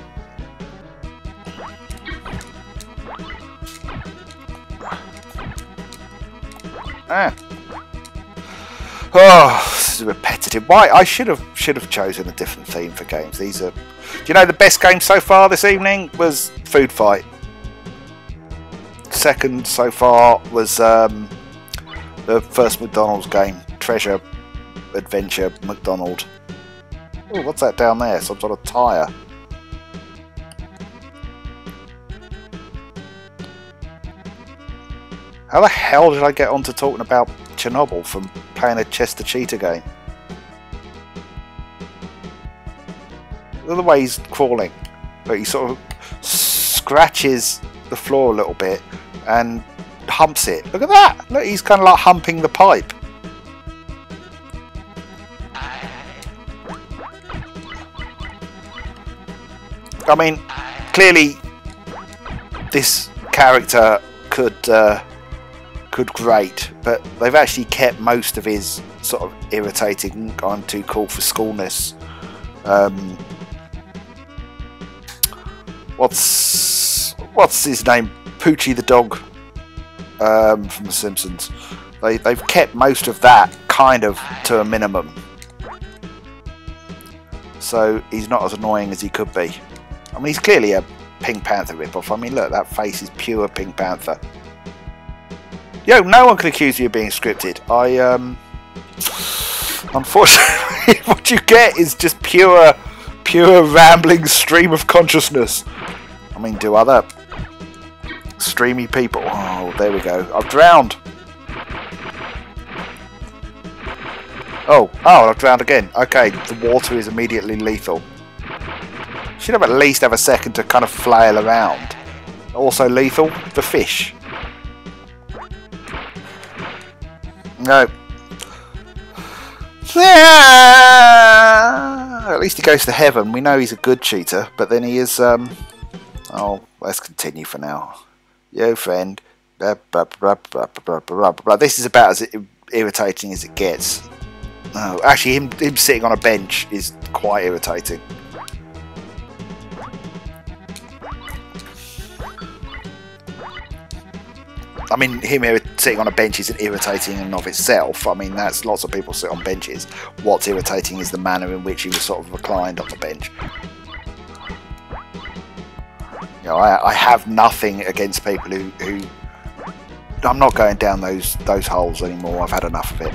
Oh, this is repetitive. Why? I should have chosen a different theme for games. These are. Do you know the best game so far this evening was Food Fight. Second so far was the first McDonald's game, Treasure Adventure McDonald. Oh, what's that down there? Some sort of tyre. How the hell did I get onto talking about Chernobyl from playing a Chester Cheetah game? Look at the way he's crawling. But he sort of scratches the floor a little bit and humps it. Look at that! Look, he's kind of like humping the pipe. I mean, clearly this character could grate, but they've actually kept most of his sort of irritating, I'm too cool for schoolness. What's his name? Poochie the dog from The Simpsons. They've kept most of that kind of to a minimum, so he's not as annoying as he could be. I mean, he's clearly a Pink Panther ripoff. I mean, look, that face is pure Pink Panther. Yo, no one can accuse you of being scripted. Unfortunately, what you get is just pure rambling stream of consciousness. I mean, do other streamy people? Oh, there we go. I've drowned. Oh, I've drowned again. Okay, the water is immediately lethal. Should have at least have a second to kind of flail around. Also lethal, the fish. No. At least he goes to heaven. We know he's a good cheater, but then he is. Oh, let's continue for now. Yo, friend. This is about as irritating as it gets. No, actually, him sitting on a bench is quite irritating. I mean, him sitting on a bench isn't irritating in and of itself. I mean, that's lots of people sit on benches. What's irritating is the manner in which he was sort of reclined on the bench. You know, I have nothing against people who I'm not going down those holes anymore. I've had enough of it.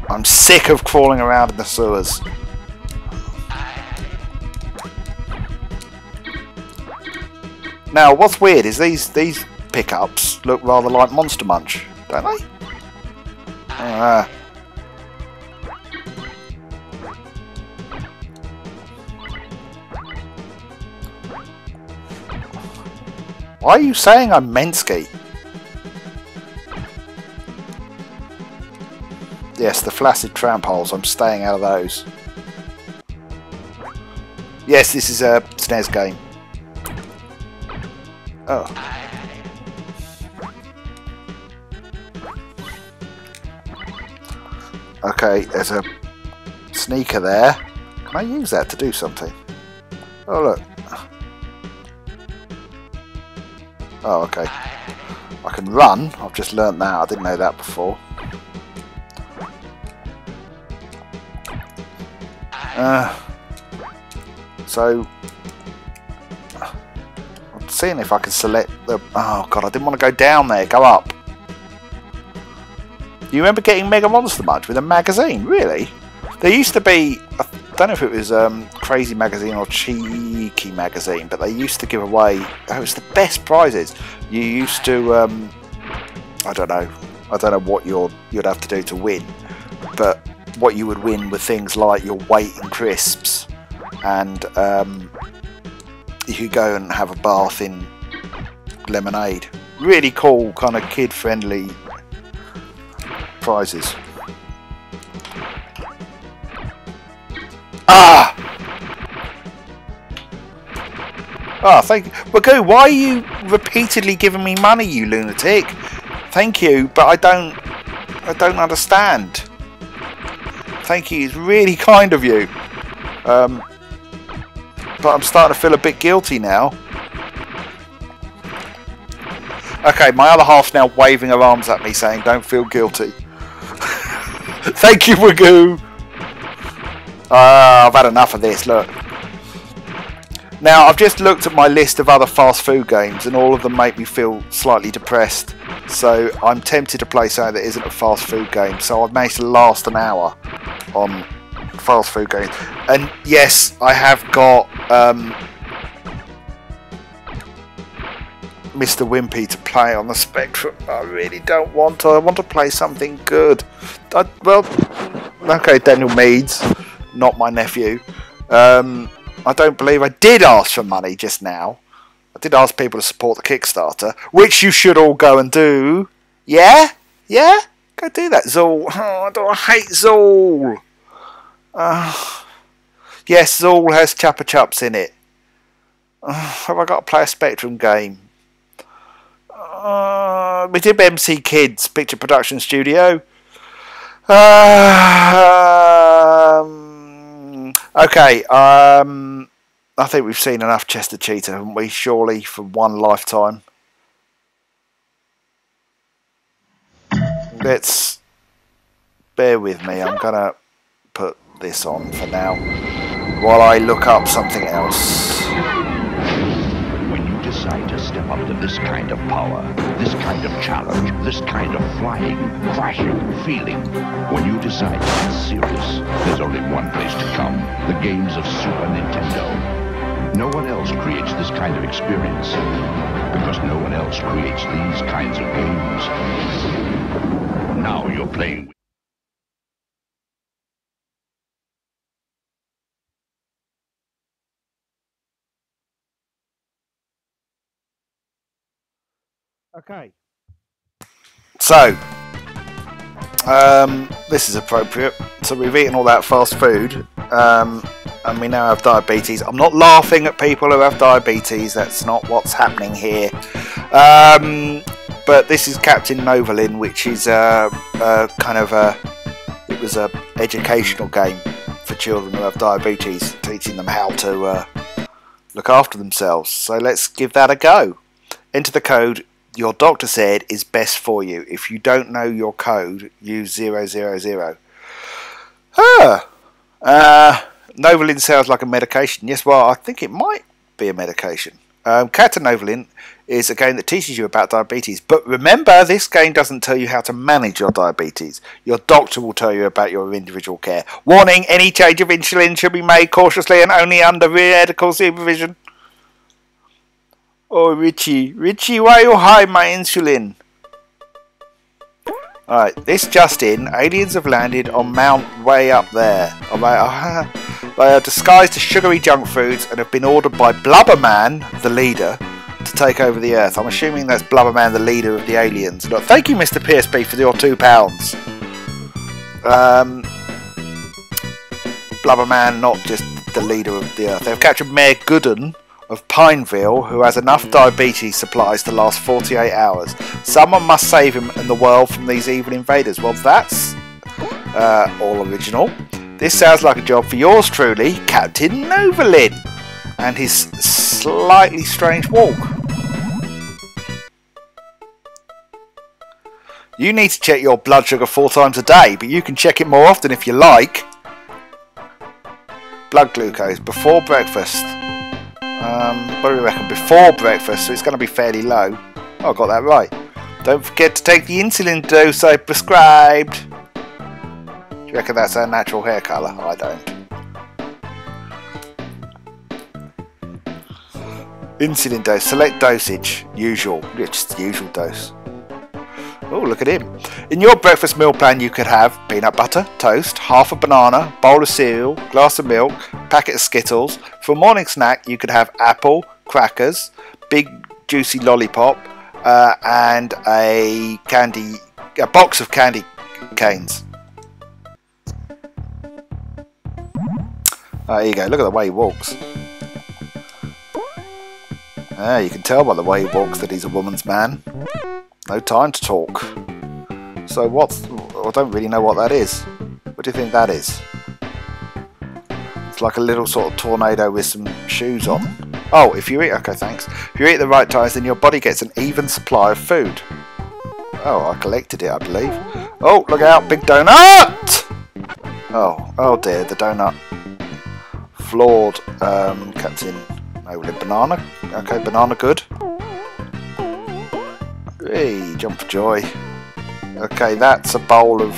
I'm sick of crawling around in the sewers. Now, what's weird is these pickups look rather like Monster Munch, don't they? Why are you saying I'm Mensky? Yes, the flaccid tramp holes. I'm staying out of those. Yes, this is a SNES game. Oh. Okay, there's a sneaker there. Can I use that to do something? Oh, look. Oh, okay. I can run. I've just learnt that. I didn't know that before. So... seeing if I can select the... Oh god, I didn't want to go down there, go up. You remember getting Mega Monster Munch with a magazine? Really? There used to be, I don't know if it was Crazy Magazine or Cheeky Magazine, but they used to give away, it was the best prizes. You used to, I don't know what you'd have to do to win, but what you would win were things like your weight in crisps, and you could go and have a bath in lemonade. Really cool, kind of kid-friendly prizes. Ah! Ah, thank you. Bagoo, why are you repeatedly giving me money, you lunatic? Thank you, but I don't I don't understand. Thank you, it's really kind of you. But I'm starting to feel a bit guilty now. Okay, my other half's now waving her arms at me saying, don't feel guilty. Thank you, Wagoo. I've had enough of this, look. Now, I've just looked at my list of other fast food games and all of them make me feel slightly depressed. So I'm tempted to play something that isn't a fast food game. So I've managed to last an hour on fast food games. And yes, I have got Mr Wimpy to play on the Spectrum. I really don't want to. I want to play something good. Well, okay, Daniel Meads, not my nephew. I don't believe I did ask for money just now. I did ask people to support the Kickstarter, which you should all go and do. Yeah? Yeah? Go do that, Zool. Oh, I hate Zool. Yes, Zool has Chupa Chups in it. Have I got to play a Spectrum game? We did MC Kids Picture Production Studio. Okay, I think we've seen enough Chester Cheetah, haven't we? Surely, for one lifetime. Let's bear with me. I'm gonna put this on for now while I look up something else. When you decide to step up to this kind of power, this kind of challenge, this kind of flying, crashing, feeling, when you decide to get serious, there's only one place to come: the games of Super Nintendo. No one else creates this kind of experience, because no one else creates these kinds of games. Now you're playing with... Okay. So, this is appropriate. So we've eaten all that fast food, and we now have diabetes. I'm not laughing at people who have diabetes. That's not what's happening here. But this is Captain Novolin, which is kind of it was a educational game for children who have diabetes, teaching them how to look after themselves. So let's give that a go. Enter the code your doctor said is best for you. If you don't know your code, use 000. Novolin sounds like a medication. Yes, well, I think it might be a medication. Kitten Novolin is a game that teaches you about diabetes. But remember, this game doesn't tell you how to manage your diabetes. Your doctor will tell you about your individual care. Warning, any change of insulin should be made cautiously and only under medical supervision. Oh, Richie, why are you hiding my insulin? Alright, this just in, aliens have landed on Mount way up there. They are disguised as sugary junk foods and have been ordered by Blubberman, the leader, to take over the Earth. I'm assuming that's Blubberman, the leader of the aliens. Look, thank you, Mr PSP, for your £2. Blubberman, not just the leader of the Earth. They've captured Mayor Gooden of Pineville, who has enough diabetes supplies to last 48 hours. Someone must save him and the world from these evil invaders. Well, that's all original. This sounds like a job for yours truly, Captain Novolin, and his slightly strange walk. You need to check your blood sugar 4 times a day, but you can check it more often if you like. Blood glucose before breakfast. What do we reckon? Before breakfast, so it's going to be fairly low. Oh, I got that right. Don't forget to take the insulin dose I prescribed. Do you reckon that's our natural hair colour? I don't. Insulin dose. Select dosage. Usual. Just the usual dose. Oh, look at him. In your breakfast meal plan you could have peanut butter, toast, half a banana, bowl of cereal, glass of milk, packet of Skittles. For a morning snack you could have apple, crackers, big juicy lollipop, and a box of candy canes. There you go, look at the way he walks. You can tell by the way he walks that he's a woman's man. No time to talk. So what's... I don't really know what that is. What do you think that is? It's like a little sort of tornado with some shoes on. Oh, if you eat... Okay, thanks. If you eat the right times, then your body gets an even supply of food. Oh, I collected it, I believe. Oh, look out, big donut! Oh dear, the donut. Flawed, Captain Novolin. Banana? Okay, banana good. Hey, jump for joy. Okay, that's a bowl of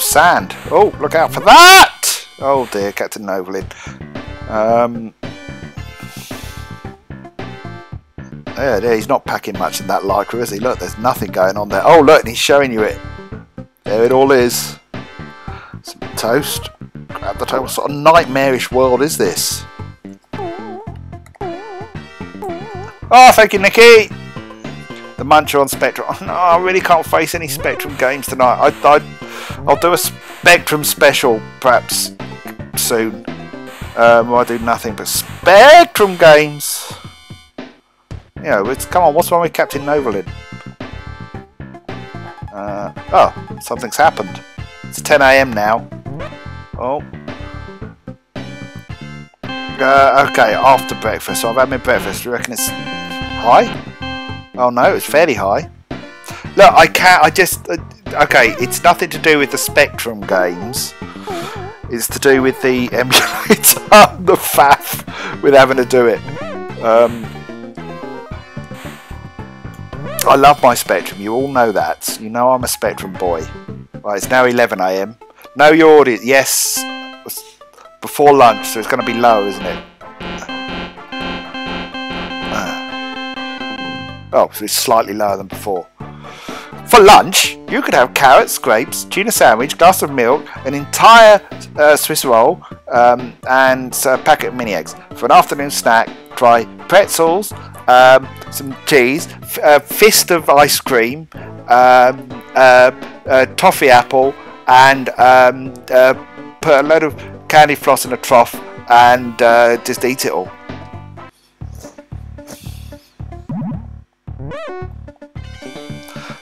sand. Oh, look out for that! Oh dear, Captain Novolin. Yeah, he's not packing much in that lycra, is he? Look, there's nothing going on there. Oh, look, and he's showing you it. There it all is. Some toast. Grab the toast. What sort of nightmarish world is this? Oh, thank you, Nikki. The Muncher on Spectrum. Oh, no, I really can't face any Spectrum games tonight. I'll do a Spectrum special perhaps soon. I do nothing but Spectrum games. You know, come on, what's wrong with Captain Novolin? Oh, something's happened. It's 10 AM now. Oh. Okay, after breakfast. So I've had my breakfast. Do you reckon it's high? Oh no, it's fairly high. Look, okay, it's nothing to do with the Spectrum games. It's to do with the emulator, the faff, with having to do it. I love my Spectrum, you all know that. You know I'm a Spectrum boy. Right, it's now 11 AM. Know your audience. Yes, before lunch, so it's going to be low, isn't it? Oh, so it's slightly lower than before. For lunch, you could have carrots, grapes, tuna sandwich, glass of milk, an entire Swiss roll, and a packet of mini eggs. For an afternoon snack, try pretzels, some cheese, a fist of ice cream, toffee apple, and put a load of candy floss in a trough and just eat it all.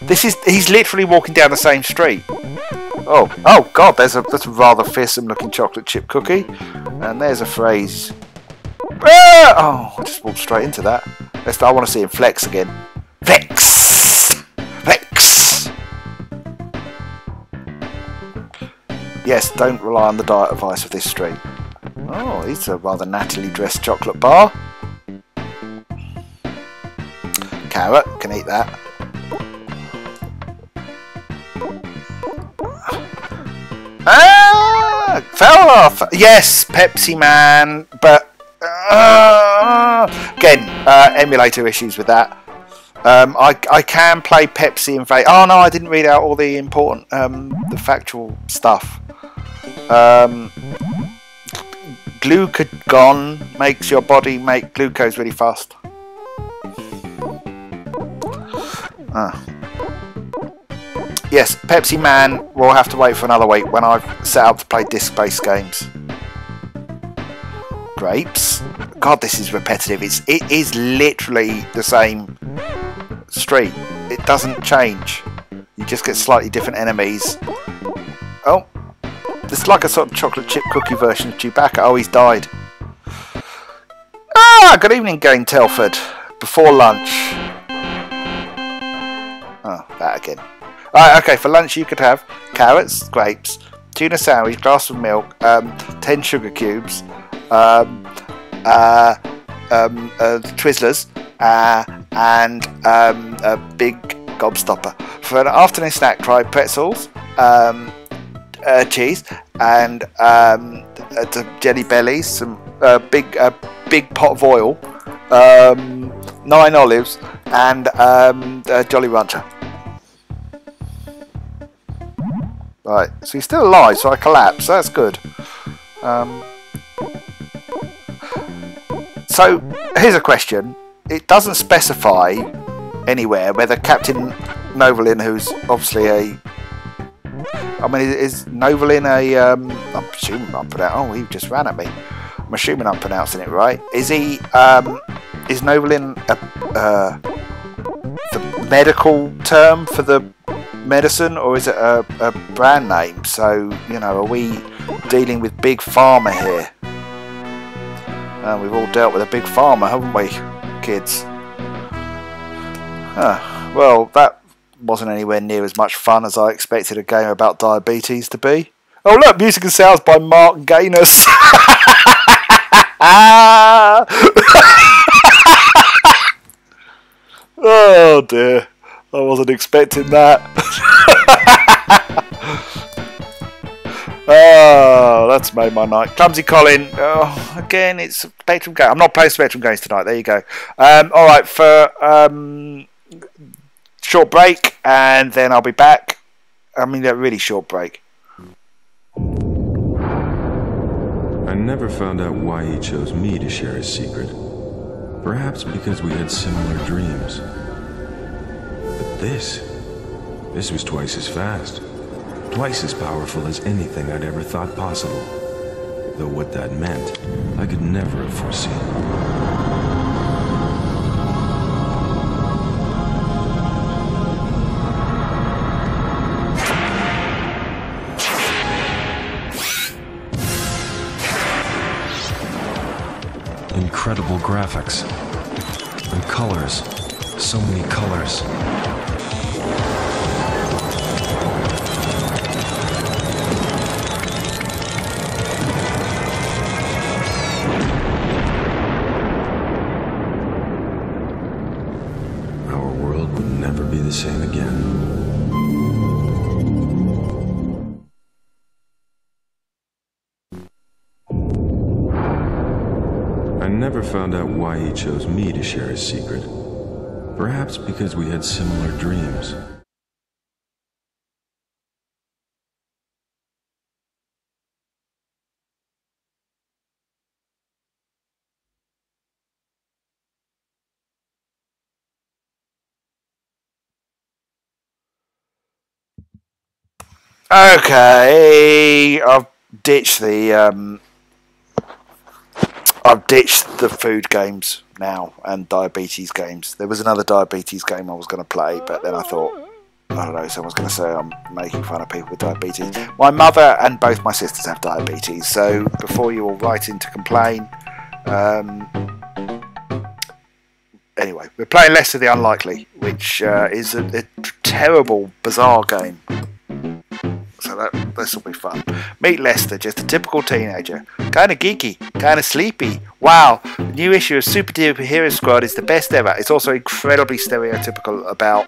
He's literally walking down the same street. Oh God, that's a rather fearsome looking chocolate chip cookie. And there's a phrase. Oh, I just walked straight into that. I want to see him flex again. Flex! Flex! Yes, don't rely on the diet advice of this street. Oh, it's a rather nattily dressed chocolate bar. Carrot, can eat that. Ah, fell off. Yes, Pepsi Man, but again, emulator issues with that. I can play Pepsi in vape. Oh no, I didn't read out all the important, the factual stuff. Glucagon makes your body make glucose really fast. Yes, Pepsi Man will have to wait for another week when I've set up to play disc-based games. Grapes. God, this is repetitive. It is literally the same street. It doesn't change. You just get slightly different enemies. Oh, it's like a sort of chocolate chip cookie version of Chewbacca. Oh, he's died. Ah, good evening, Gang Telford. Before lunch. Oh, that again. Right, okay, for lunch you could have carrots, grapes, tuna sandwich, glass of milk, 10 sugar cubes, Twizzlers, and a big gobstopper. For an afternoon snack, try pretzels, cheese, and jelly bellies, some big pot of oil, 9 olives, and Jolly Rancher. Right, so he's still alive, so I collapse. That's good. So, here's a question. It doesn't specify anywhere whether Captain Novolin, who's obviously a... I mean, is Novolin a... I'm assuming I'm pronouncing... Oh, he just ran at me. I'm assuming I'm pronouncing it right. Is he... is Novolin the medical term for the medicine or is it a brand name? So, you know, are we dealing with Big Pharma here? We've all dealt with a Big Pharma, haven't we, kids? Well, that wasn't anywhere near as much fun as I expected a game about diabetes to be. Oh look, music and sounds by Mark Gayness. Oh dear, I wasn't expecting that. Oh, that's made my night. Clumsy Colin. Oh, again, it's Spectrum game. I'm not playing Spectrum games tonight. There you go. All right, for short break, and then I'll be back. I mean, a really short break. I never found out why he chose me to share his secret. Perhaps because we had similar dreams. But this was twice as fast. Twice as powerful as anything I'd ever thought possible. Though what that meant, I could never have foreseen. Incredible graphics and colors, so many colors. Our world would never be the same again. I never found out why he chose me to share his secret. Perhaps because we had similar dreams. Okay, I've ditched the food games now and diabetes games. There was another diabetes game I was going to play, but then I thought, I don't know, someone's going to say I'm making fun of people with diabetes. My mother and both my sisters have diabetes, so before you all write in to complain, anyway, we're playing Lester the Unlikely, which is a terrible, bizarre game. So this will be fun. Meet Lester, just a typical teenager. Kind of geeky, kind of sleepy. Wow, the new issue of Super Duper Hero Squad is the best ever. It's also incredibly stereotypical about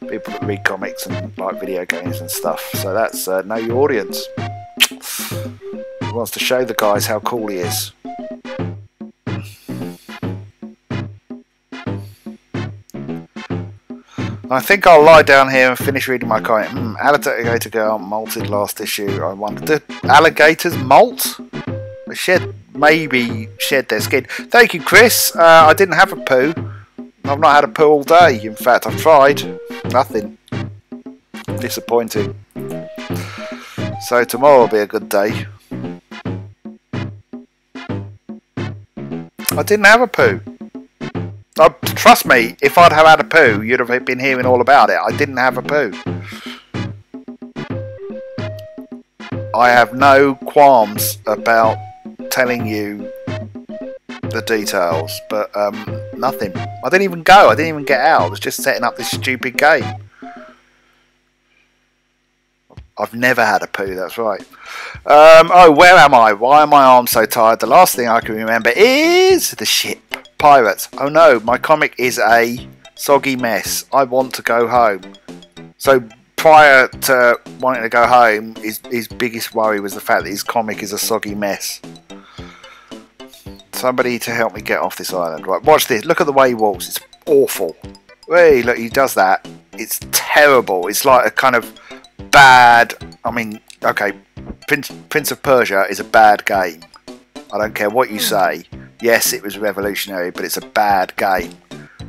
people that read comics and like video games and stuff. So that's know your audience. He wants to show the guys how cool he is. I think I'll lie down here and finish reading my comic. Alligator Girl molted last issue. I wonder, do alligators molt? They maybe shed their skin. Thank you, Chris. I didn't have a poo. I've not had a poo all day. In fact, I've tried. Nothing. Disappointing. So tomorrow will be a good day. I didn't have a poo. Trust me, if I'd have had a poo, you'd have been hearing all about it. I didn't have a poo. I have no qualms about telling you the details, but nothing. I didn't even go. I didn't even get out. I was just setting up this stupid game. I've never had a poo, that's right. Oh, where am I? Why are my arms so tired? The last thing I can remember is the ship. Pirates. Oh no, my comic is a soggy mess. I want to go home. So prior to wanting to go home, his biggest worry was the fact that his comic is a soggy mess. Somebody to help me get off this island. Right, watch this. Look at the way he walks. It's awful. Hey, look, he does that. It's terrible. It's like a kind of bad... I mean, okay, Prince of Persia is a bad game. I don't care what you say. Yes, it was revolutionary, but it's a bad game.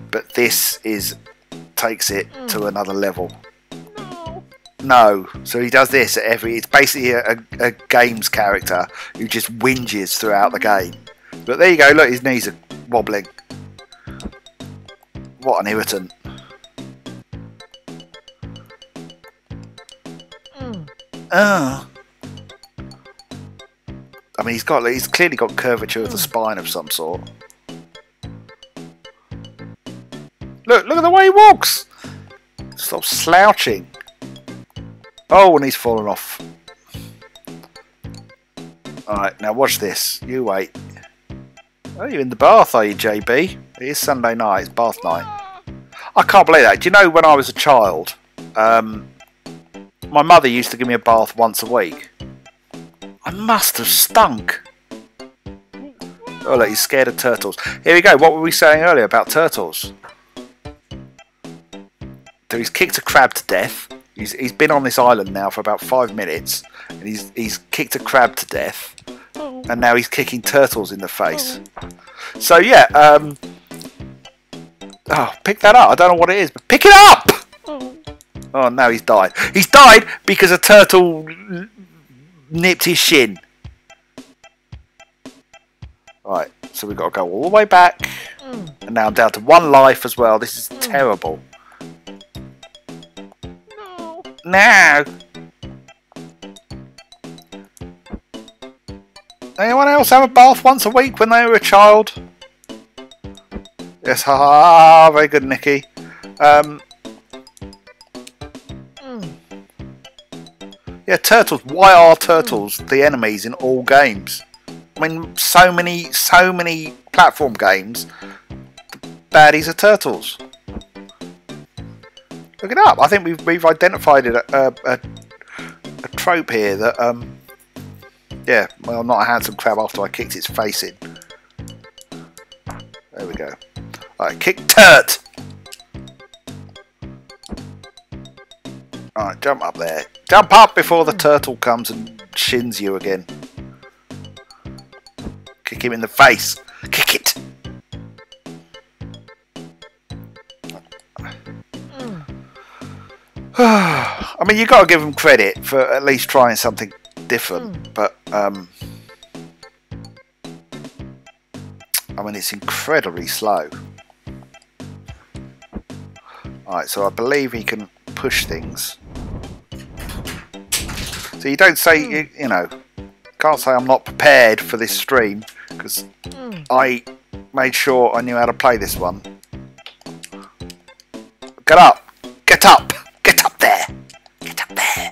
But this takes it to another level. No. So he does this at it's basically a games character who just whinges throughout the game. But there you go, look, his knees are wobbling. What an irritant. I mean, he's clearly got curvature of the spine of some sort. Look at the way he walks. Stop slouching. Oh, and he's fallen off. Alright, now watch this. You wait. Oh, you're in the bath, are you, JB? It is Sunday night. It's bath night. I can't believe that. Do you know when I was a child, my mother used to give me a bath once a week. I must have stunk. Oh, look, he's scared of turtles. Here we go. What were we saying earlier about turtles? So he's kicked a crab to death. He's been on this island now for about 5 minutes, and he's kicked a crab to death, and now he's kicking turtles in the face. So yeah, oh, pick that up. I don't know what it is, but pick it up. Oh, now he's died. He's died because a turtle nipped his shin. Right, so we've got to go all the way back, and now I'm down to 1 life as well. This is terrible. No. Anyone else have a bath once a week when they were a child? Yes, haha, very good, Nikki. Yeah, turtles. Why are turtles the enemies in all games? I mean, so many platform games, the baddies are turtles. Look it up. I think we've identified a trope here that yeah, well, not a handsome crab after I kicked its face in. There we go. Alright, kick turt. Alright, jump up there. Jump up before the turtle comes and shins you again. Kick him in the face. Kick it. I mean, you've got to give them credit for at least trying something different, but I mean, it's incredibly slow. Alright, so I believe he can push things. So you don't say, you know, can't say I'm not prepared for this stream, because I made sure I knew how to play this one. Get up! Get up! Get up there! Get up there!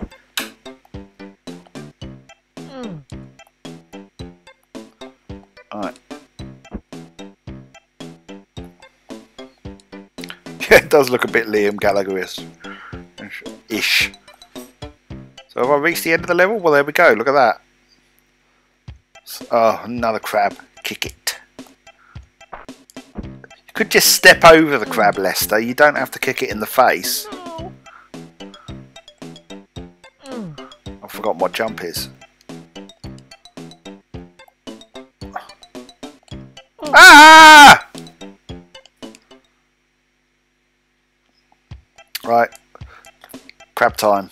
Alright. Yeah, it does look a bit Liam Gallagher-ish. So have I reached the end of the level? Well, there we go. Look at that. Oh, another crab. Kick it. You could just step over the crab, Lester. You don't have to kick it in the face. I've forgotten what jump is. Ah! Right. Crab time.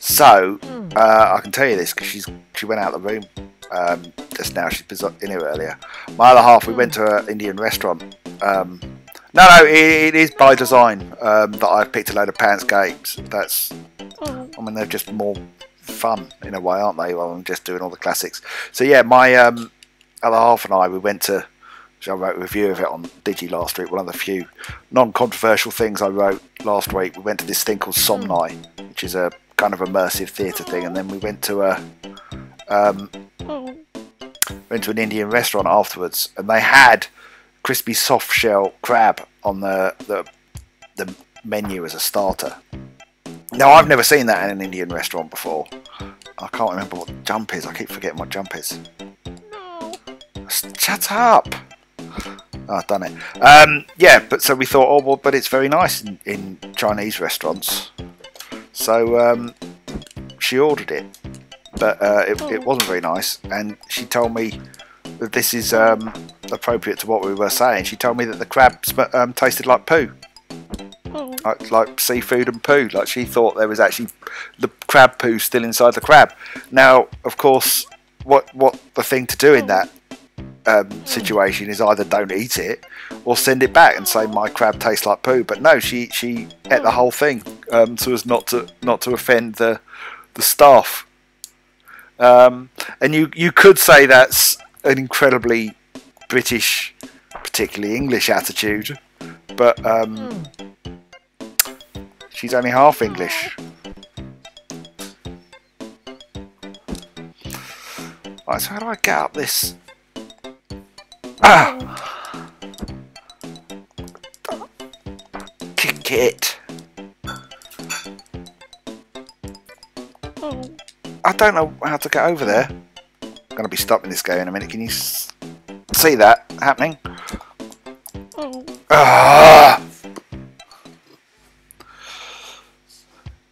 So, I can tell you this because she went out of the room just now. She's been in here earlier. My other half, we went to an Indian restaurant. No, it is by design that I've picked a load of pants games. That's, I mean, they're just more fun in a way, aren't they? Rather than just doing all the classics. So yeah, my other half and I, we went to. I wrote a review of it on Digi last week. One of the few non-controversial things I wrote last week. We went to this thing called Somni, which is a kind of immersive theatre thing, and then we went to an Indian restaurant afterwards, and they had crispy soft shell crab on the menu as a starter. Now, I've never seen that in an Indian restaurant before. I can't remember what jump is. I keep forgetting what jump is. Shut up! Oh, I've done it. Yeah, but so we thought, oh well, but it's very nice in Chinese restaurants. So she ordered it, but it wasn't very nice. And she told me that this is appropriate to what we were saying. She told me that the crab tasted like poo, like seafood and poo. Like she thought there was actually the crab poo still inside the crab. Now, of course, what the thing to do in that situation is either don't eat it or send it back and say my crab tastes like poo. But no, she ate the whole thing so as not to offend the staff. And you could say that's an incredibly British, particularly English attitude, but she's only half English. Right, so how do I get up this? Kick it. I don't know how to get over there. I'm going to be stopping this game in a minute. Can you see that happening?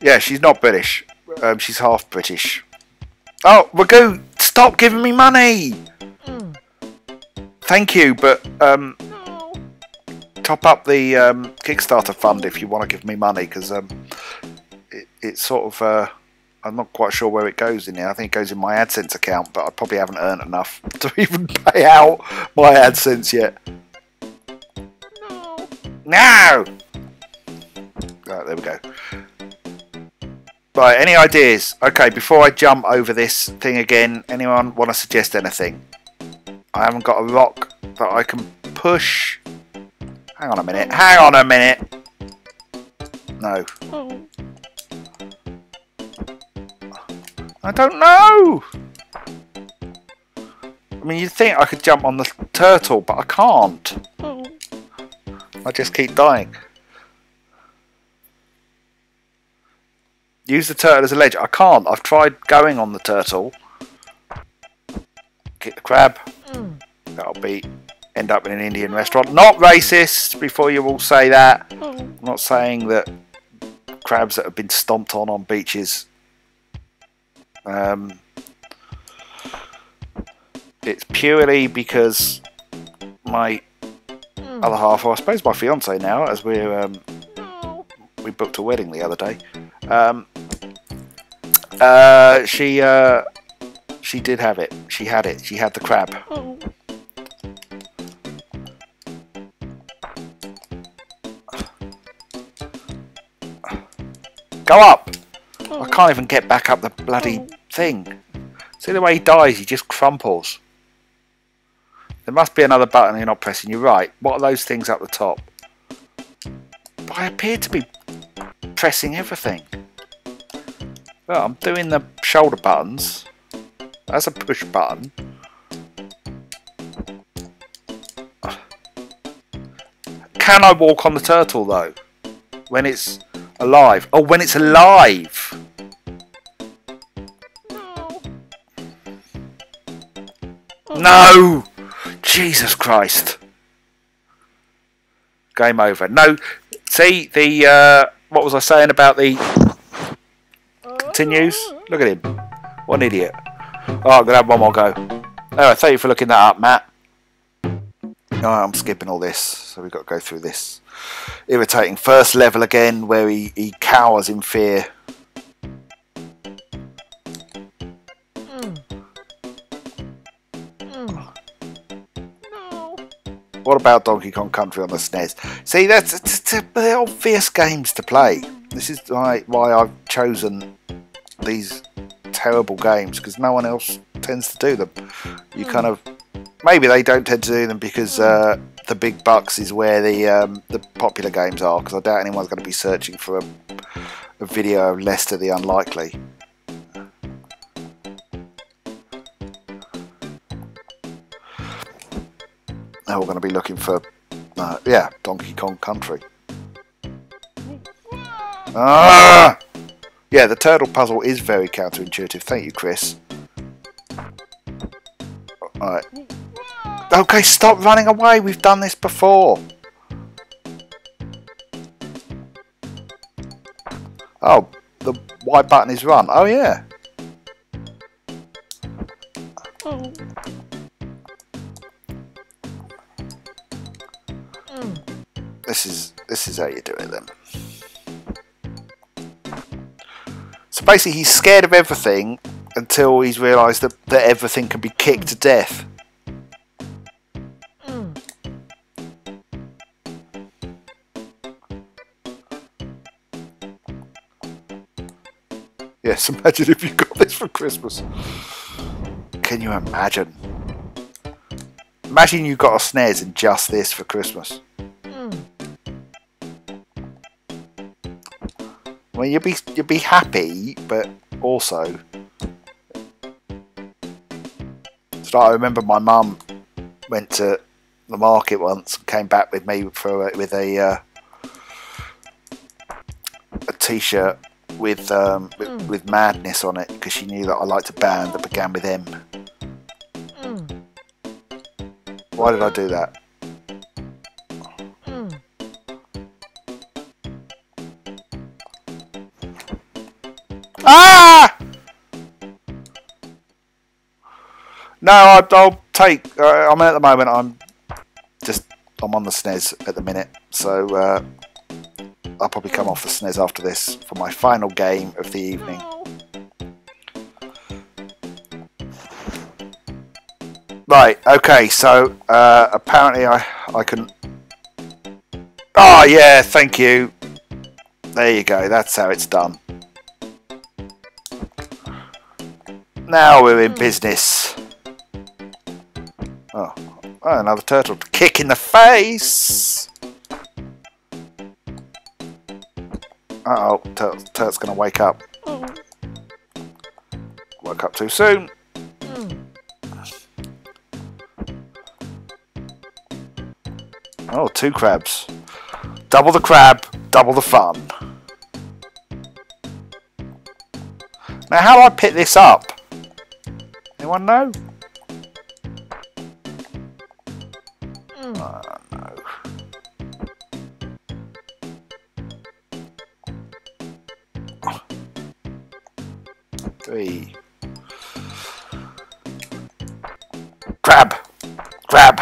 Yeah, she's not British. She's half British. Oh, Ragoo, stop giving me money! Thank you, but top up the Kickstarter fund if you want to give me money, because it's sort of... I'm not quite sure where it goes in there. I think it goes in my AdSense account, but I probably haven't earned enough to even pay out my AdSense yet. No! Right, there we go. Right, any ideas? Okay, before I jump over this thing again, anyone want to suggest anything? I haven't got a rock that I can push. Hang on a minute. Hang on a minute. No. I don't know. I mean, you'd think I could jump on the turtle, but I can't. I just keep dying. Use the turtle as a ledge. I can't. I've tried going on the turtle. Get the crab. That'll end up in an Indian restaurant. Not racist, before you all say that. I'm not saying that crabs that have been stomped on beaches. It's purely because my other half, or I suppose my fiance now, as we booked a wedding the other day. She did have it. She had it. She had the crab. Go up! I can't even get back up the bloody thing. See the way he dies, he just crumples. There must be another button you're not pressing. You're right. What are those things up the top? But I appear to be pressing everything. Well, I'm doing the shoulder buttons. That's a push button. Can I walk on the turtle though? When it's alive? Oh, when it's alive! No! Jesus Christ. Game over. No, see, the, what was I saying about the continues? Look at him. What an idiot. Oh, I'm going to have one more go. Anyway, thank you for looking that up, Matt. Oh, I'm skipping all this, so we've got to go through this irritating first level again, where he cowers in fear. What about Donkey Kong Country on the SNES? See, they're obvious games to play. This is why I've chosen these terrible games, because no one else tends to do them. You kind of... Maybe they don't tend to do them because the big bucks is where the popular games are, because I doubt anyone's going to be searching for a video of Lester the Unlikely. Now we're going to be looking for, yeah, Donkey Kong Country. Ah! Yeah, the turtle puzzle is very counterintuitive. Thank you, Chris. Alright. Okay, stop running away. We've done this before. Oh, the white button is run. Oh, yeah. This is how you do it then. So basically he's scared of everything until he's realised that everything can be kicked to death. Yes, imagine if you got this for Christmas. Can you imagine? Imagine you got a SNES and just this for Christmas. I mean, you'd be happy, but also, so I remember my mum went to the market once and came back with me with a T-shirt with Madness on it because she knew that I liked a band that began with M. Why did I do that? Ah! No, I'll take. I mean, at the moment, I'm on the SNES at the minute, so I'll probably come off the SNES after this for my final game of the evening. Right. Okay. So apparently, I can. Oh yeah, thank you. There you go. That's how it's done. Now we're in business. Oh, another turtle. Kick in the face! Uh-oh, Turt's going to wake up. Woke up too soon. Oh, 2 crabs. Double the crab, double the fun. Now, how do I pick this up? Anyone know? No. 3. Grab! Grab!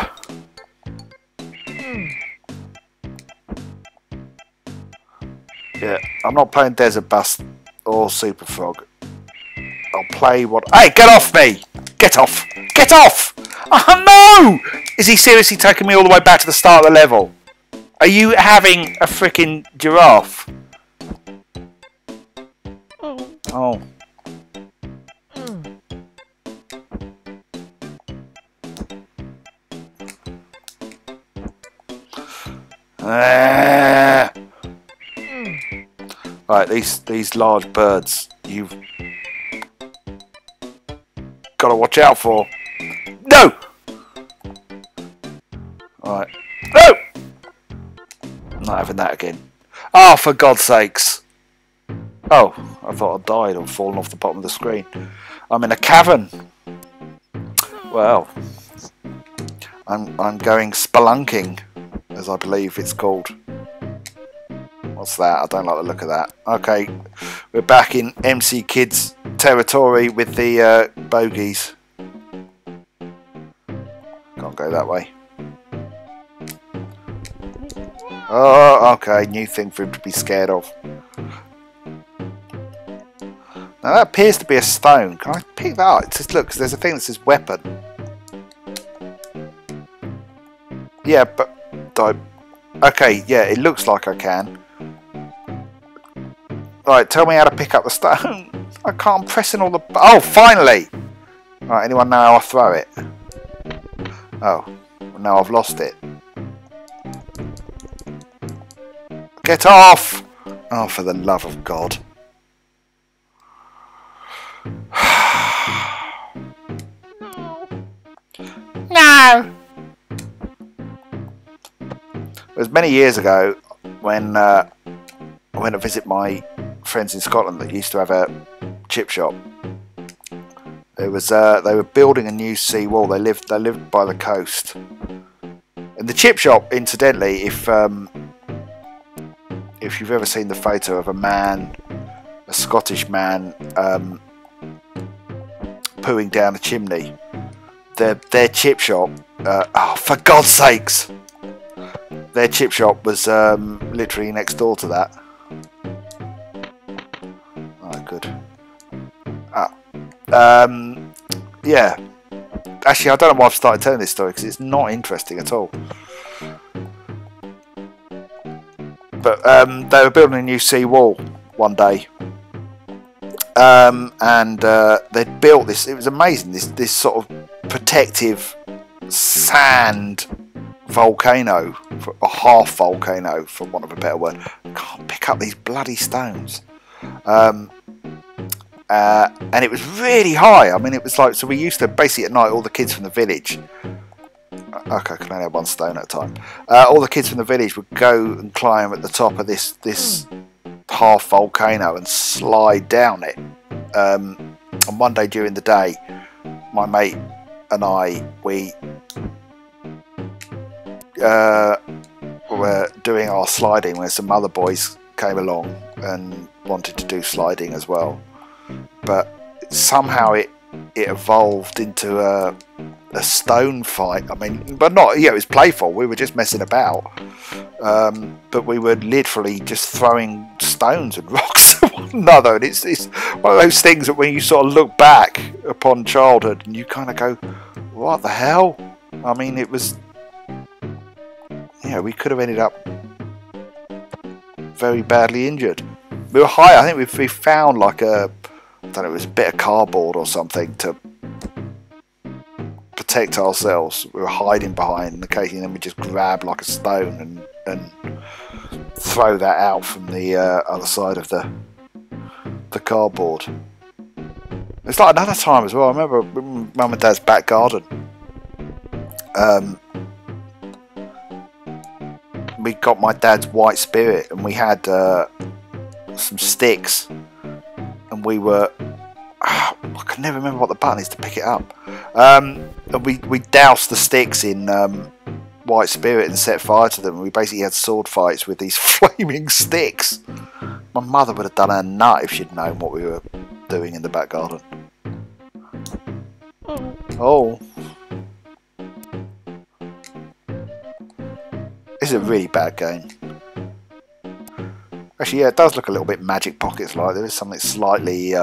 Yeah, I'm not playing Desert Bus or Super Frog. I'll play what... Hey, get off me! Get off! Get off! Oh no! Is he seriously taking me all the way back to the start of the level? Are you having a freaking giraffe? Oh. Right, these large birds you've got to watch out for. No! Alright. No! Not having that again. Oh, for God's sakes. Oh, I thought I died or fallen off the bottom of the screen. I'm in a cavern. Well, I'm going spelunking, as I believe it's called. What's that? I don't like the look of that. Okay, we're back in MC Kids territory with the bogies. Can't go that way. Oh, okay, new thing for him to be scared of. Now that appears to be a stone. Can I pick that up? It says, look, there's a thing that says weapon. Yeah, but... Okay, yeah, it looks like I can. Right, tell me how to pick up the stone. I can't, I'm pressing all the... Oh, finally! Right, anyone know how I throw it? Oh, well, now I've lost it. Get off! Oh, for the love of God. No! It was many years ago when I went to visit my friends in Scotland that used to have a chip shop. It was they were building a new sea wall. They lived by the coast. And the chip shop, incidentally, if you've ever seen the photo of a man, a Scottish man, pooing down a chimney, their chip shop. Oh, for God's sakes! Their chip shop was literally next door to that. Oh, good. Yeah. Actually, I don't know why I've started telling this story because it's not interesting at all. But they were building a new sea wall one day, and they'd built this. It was amazing. This sort of protective sand volcano, a half volcano, for want of a better word. Can't pick up these bloody stones. And it was really high. I mean, it was like, so we used to basically at night, all the kids from the village. Okay, I can only have one stone at a time. All the kids from the village would go and climb at the top of this half volcano and slide down it. And one day during the day, my mate and I, we were doing our sliding when some other boys came along and wanted to do sliding as well. But somehow it evolved into a stone fight. I mean, but not, yeah, it was playful. We were just messing about. But we were literally just throwing stones and rocks at one another. And it's one of those things that when you sort of look back upon childhood and you kind of go, what the hell? I mean, it was, we could have ended up very badly injured. We were high. I think we found like I don't know, it was a bit of cardboard or something to protect ourselves. We were hiding behind, and occasionally then we just grab like a stone and throw that out from the other side of the cardboard. It's like another time as well. I remember Mum and Dad's back garden. We got my dad's white spirit, and we had some sticks, and we were, I can never remember what the button is to pick it up. And we doused the sticks in white spirit and set fire to them. And we basically had sword fights with these flaming sticks. My mother would have done her nut if she'd known what we were doing in the back garden. Oh. This is a really bad game. Actually, yeah, it does look a little bit Magic Pockets like. There is something slightly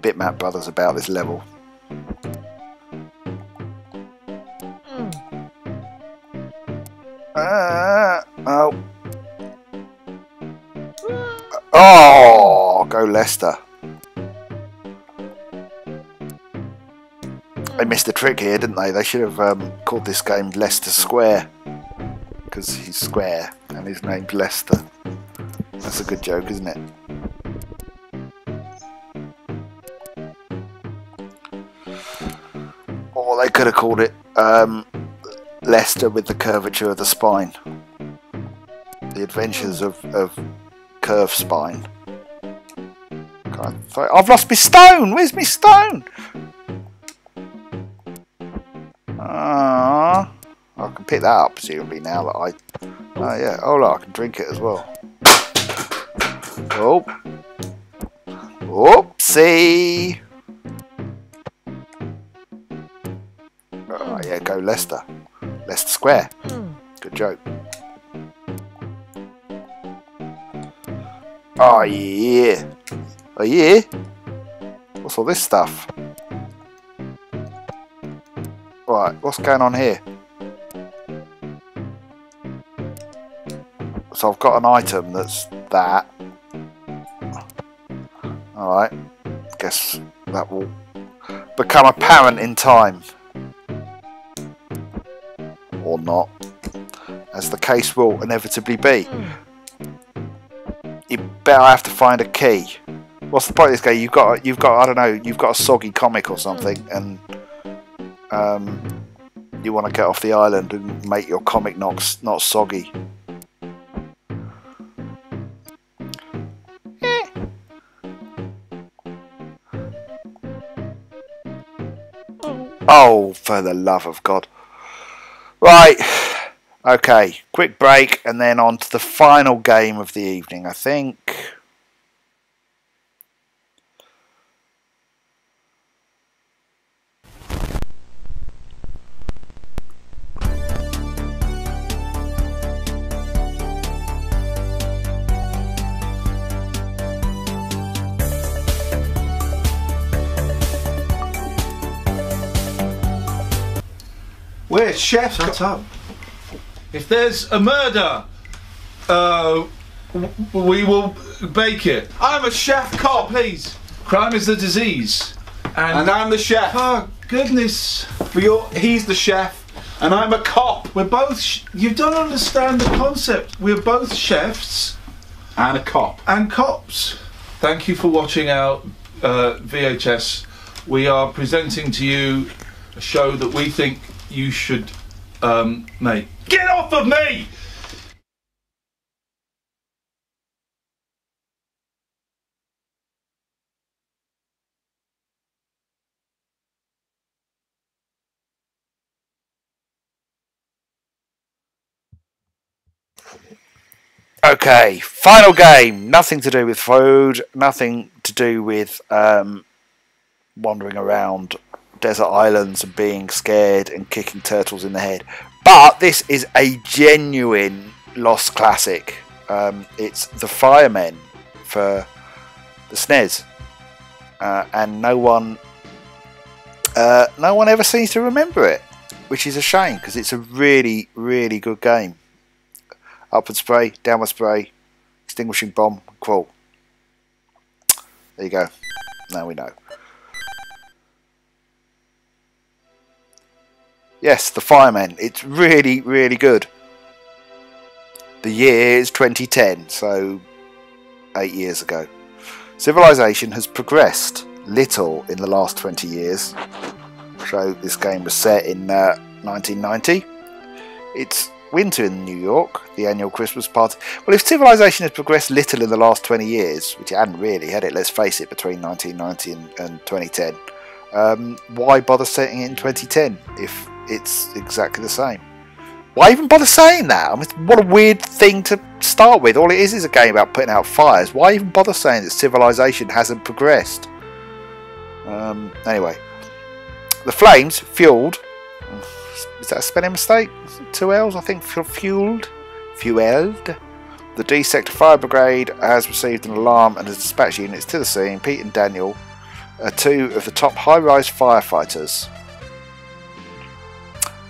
Bitmap Brothers about this level. Oh, go Leicester. They missed the trick here, didn't they? They should have called this game Leicester Square, because he's square and his name's Leicester. That's a good joke, isn't it? Or they could have called it Leicester with the curvature of the spine. The Adventures of Curved Spine. I've lost my stone! Where's my stone? I can pick that up presumably now that I... Oh yeah, oh look, I can drink it as well. Oh. Oopsie! Oh yeah, go Leicester. Leicester Square. Good joke. Oh yeah. Oh yeah? What's all this stuff? Right, what's going on here? So I've got an item that's that. Alright. Guess that will become apparent in time. Or not. As the case will inevitably be. You bet I have to find a key. What's the point of this game? You've got I don't know, you've got a soggy comic or something, and you want to get off the island and make your comic not soggy. Oh, for the love of God. Right, okay, quick break and then on to the final game of the evening, I think. Where's Chef? Shut up. If there's a murder, We will bake it. I'm a chef cop, please. Crime is the disease. And I'm the chef. Oh, goodness. He's the chef, and I'm a cop. We're both... You don't understand the concept. We're both chefs. And a cop. And cops. Thank you for watching our VHS. We are presenting to you a show that we think you should make. Get off of me! Okay, final game. Nothing to do with food, nothing to do with wandering around desert islands and being scared and kicking turtles in the head. But this is a genuine lost classic. It's the Firemen for the SNES. And no one ever seems to remember it, which is a shame because it's a really, really good game. Upward spray, downward spray, extinguishing bomb, crawl. There you go. Now we know. Yes, the Firemen. It's really, really good. The year is 2010, so 8 years ago. Civilization has progressed little in the last 20 years. So this game was set in 1990. It's winter in New York, the annual Christmas party. Well, if civilization has progressed little in the last 20 years, which it hadn't really, had it, let's face it, between 1990 and 2010, why bother setting it in 2010 if it's exactly the same? Why even bother saying that? I mean, what a weird thing to start with. All it is a game about putting out fires. Why even bother saying that civilization hasn't progressed? Anyway, the flames fueled... Is that a spelling mistake? 2 L's, I think. Fueled. The D Sector Fire Brigade has received an alarm and has dispatched units to the scene. Pete and Daniel are two of the top high-rise firefighters.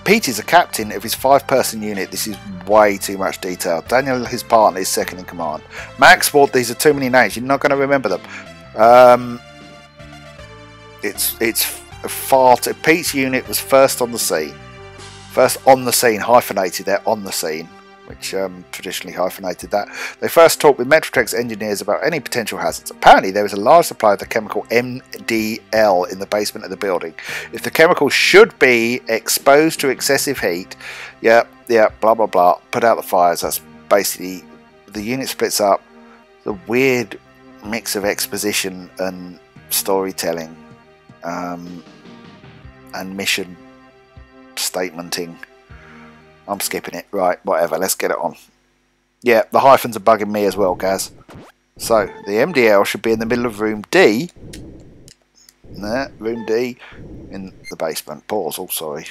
Pete is a captain of his 5-person unit. This is way too much detail. Daniel, his partner, is second in command. Max, well, these are too many names. You're not going to remember them. It's far too... Pete's unit was first on the scene. First on the scene, hyphenated there, on the scene, which traditionally hyphenated that. They first talked with Metrotech's engineers about any potential hazards. Apparently there is a large supply of the chemical MDL in the basement of the building. If the chemical should be exposed to excessive heat, yeah, blah blah blah, put out the fires. That's basically, the unit splits up. The weird mix of exposition and storytelling and mission statementing. I'm skipping it. Right, whatever, let's get it on. Yeah, the hyphens are bugging me as well, Gaz. So, the MDL should be in the middle of room D. There, room D in the basement. Pause, oh sorry.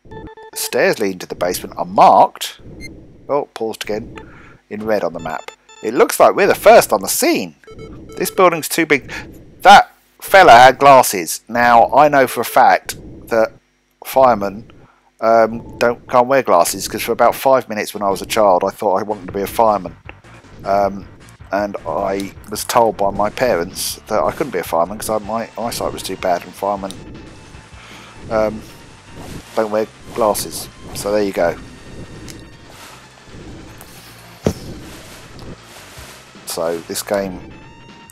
The stairs leading to the basement are marked. Oh, paused again. In red on the map. It looks like we're the first on the scene. This building's too big. That fella had glasses. Now, I know for a fact that firemen can't wear glasses, because for about 5 minutes when I was a child I thought I wanted to be a fireman, and I was told by my parents that I couldn't be a fireman because my eyesight was too bad, and firemen don't wear glasses. So there you go. So this game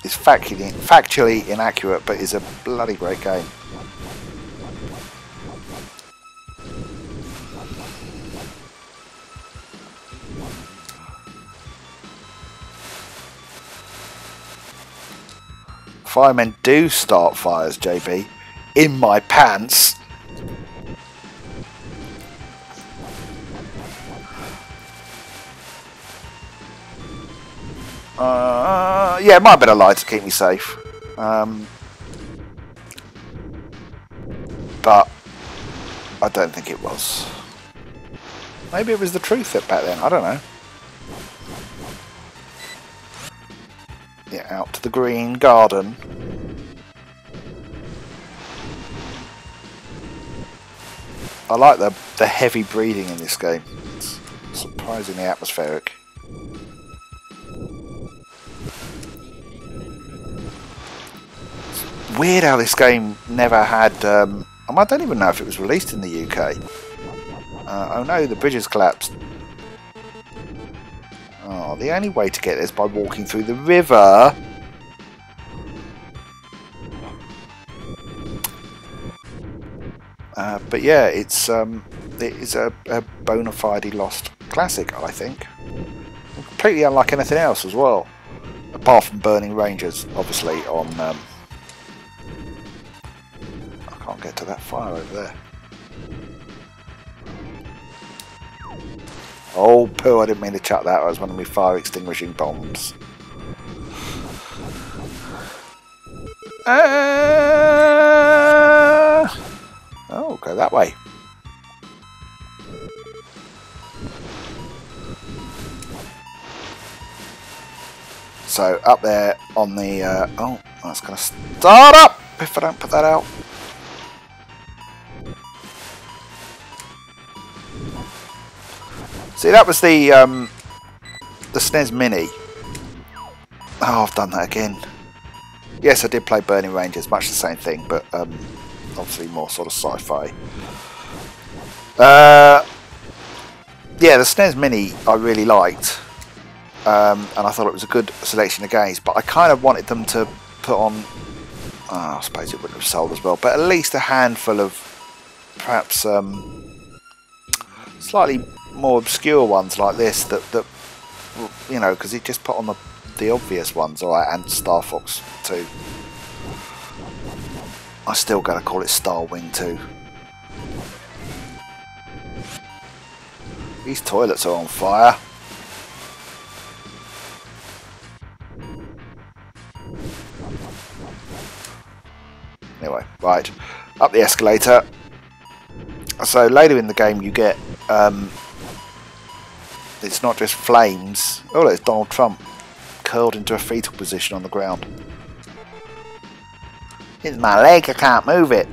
is factually inaccurate, but is a bloody great game. Firemen do start fires, JB. In my pants. Yeah, it might have been a lie to keep me safe. But I don't think it was. Maybe it was the truth back then, I don't know. Yeah, out to the green garden. I like the heavy breathing in this game. It's surprisingly atmospheric. weird how this game never had... I don't even know if it was released in the UK. Oh no, the bridge has collapsed. Oh, the only way to get there is by walking through the river. But yeah, it's a bona fide lost classic, I think. Completely unlike anything else as well, apart from Burning Rangers, obviously. On I can't get to that fire over there. Oh, poo! I didn't mean to chuck that. That was one of my fire extinguishing bombs. Oh, go that way. So up there on the oh, that's going to start up if I don't put that out. See, that was the SNES Mini. Oh, I've done that again. Yes, I did play Burning Rangers, much the same thing, but obviously more sort of sci-fi. Yeah, the SNES Mini I really liked, and I thought it was a good selection of games, but I kind of wanted them to put on, I suppose it wouldn't have sold as well, but at least a handful of perhaps slightly more obscure ones like this that you know, because it just put on the obvious ones, alright, and Star Fox 2. I still gotta call it Star Wing 2. These toilets are on fire. Anyway, right, up the escalator. So later in the game you get it's not just flames. Oh, it's Donald Trump curled into a fetal position on the ground. It's my leg, I can't move it.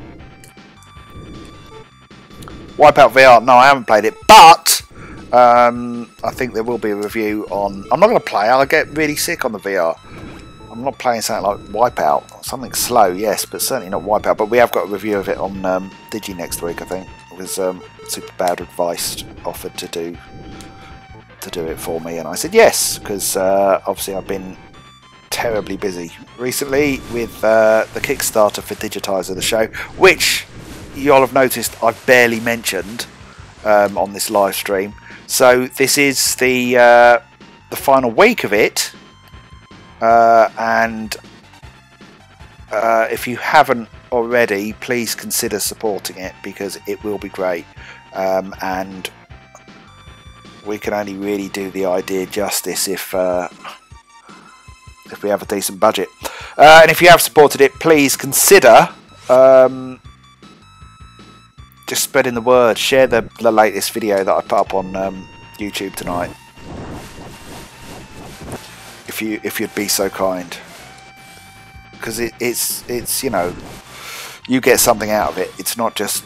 Wipeout VR, no, I haven't played it, but I think there will be a review on... I'm not going to play, I'll get really sick on the VR. I'm not playing something like Wipeout. Something slow, yes, but certainly not Wipeout. But we have got a review of it on Digi next week, I think. It was Super Bad Advice offered to do it for me, and I said yes, because obviously I've been terribly busy recently with the Kickstarter for Digitiser the show, which you'll have noticed I've barely mentioned on this live stream. So this is the final week of it, and if you haven't already, please consider supporting it, because it will be great, and we can only really do the idea justice if we have a decent budget. And if you have supported it, please consider just spreading the word. Share the latest video that I put up on YouTube tonight, if you'd be so kind, because it's you know, you get something out of it. It's not just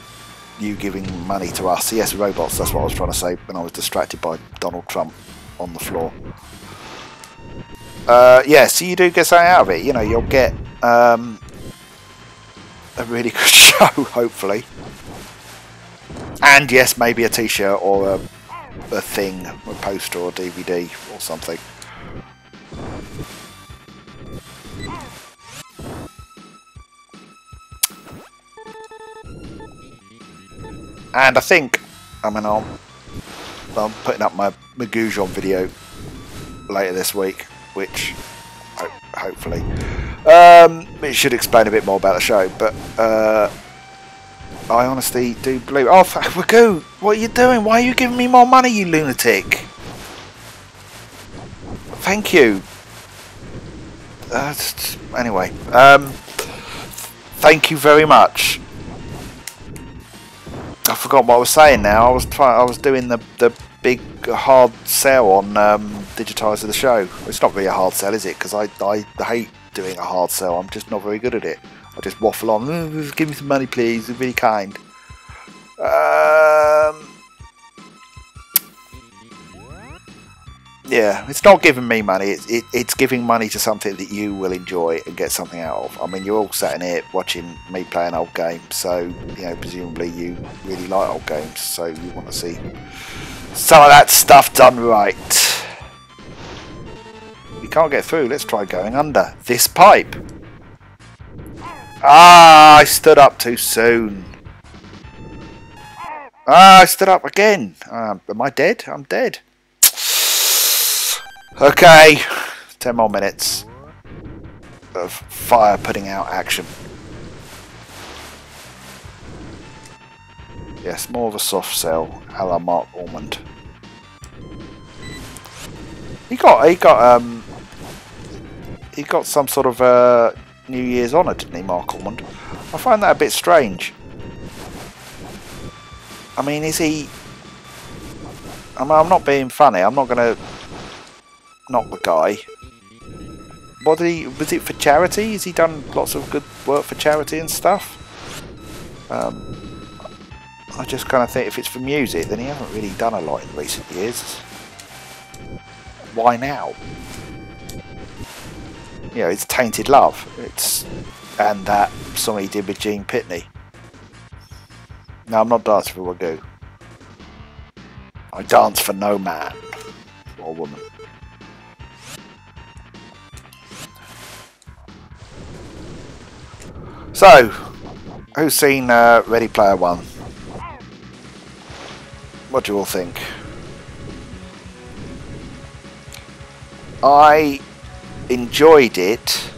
you giving money to us. Yes, robots, that's what I was trying to say when I was distracted by Donald Trump on the floor. Yeah, so you do get something out of it. You know, you'll get a really good show, hopefully. And yes, maybe a t-shirt or a thing, a poster or DVD or something. And I think, I mean, I'm putting up my Goujon video later this week, which hopefully it should explain a bit more about the show. But I honestly do believe. Oh, Ragoo, what are you doing? Why are you giving me more money, you lunatic? Thank you. Anyway, thank you very much. I forgot what I was saying now. I was doing the big hard sell on Digitiser the show. It's not really a hard sell, is it? Because I hate doing a hard sell. I'm just not very good at it. I just waffle on. Give me some money, please. You're really kind. Yeah, it's not giving me money. It's giving money to something that you will enjoy and get something out of. I mean, you're all sat in here watching me playing old games, so you know, presumably you really like old games, so you want to see some of that stuff done right. We can't get through. Let's try going under this pipe. Ah, I stood up too soon. Ah, I stood up again. Am I dead? I'm dead. Okay, 10 more minutes of fire putting out action. Yes, more of a soft sell, a la Mark Ormond. He got some sort of New Year's honour, didn't he, Mark Ormond? I find that a bit strange. I mean, is he? I'm not being funny. I'm not going to knock the guy. What did he? Was it for charity? Has he done lots of good work for charity and stuff? I just kind of think if it's for music, then he hasn't really done a lot in recent years. Why now? You know, it's Tainted Love. And that song he did with Gene Pitney. No, I'm not dancing for Wagyu. I dance for no man or woman. So, who's seen Ready Player One? What do you all think? I enjoyed it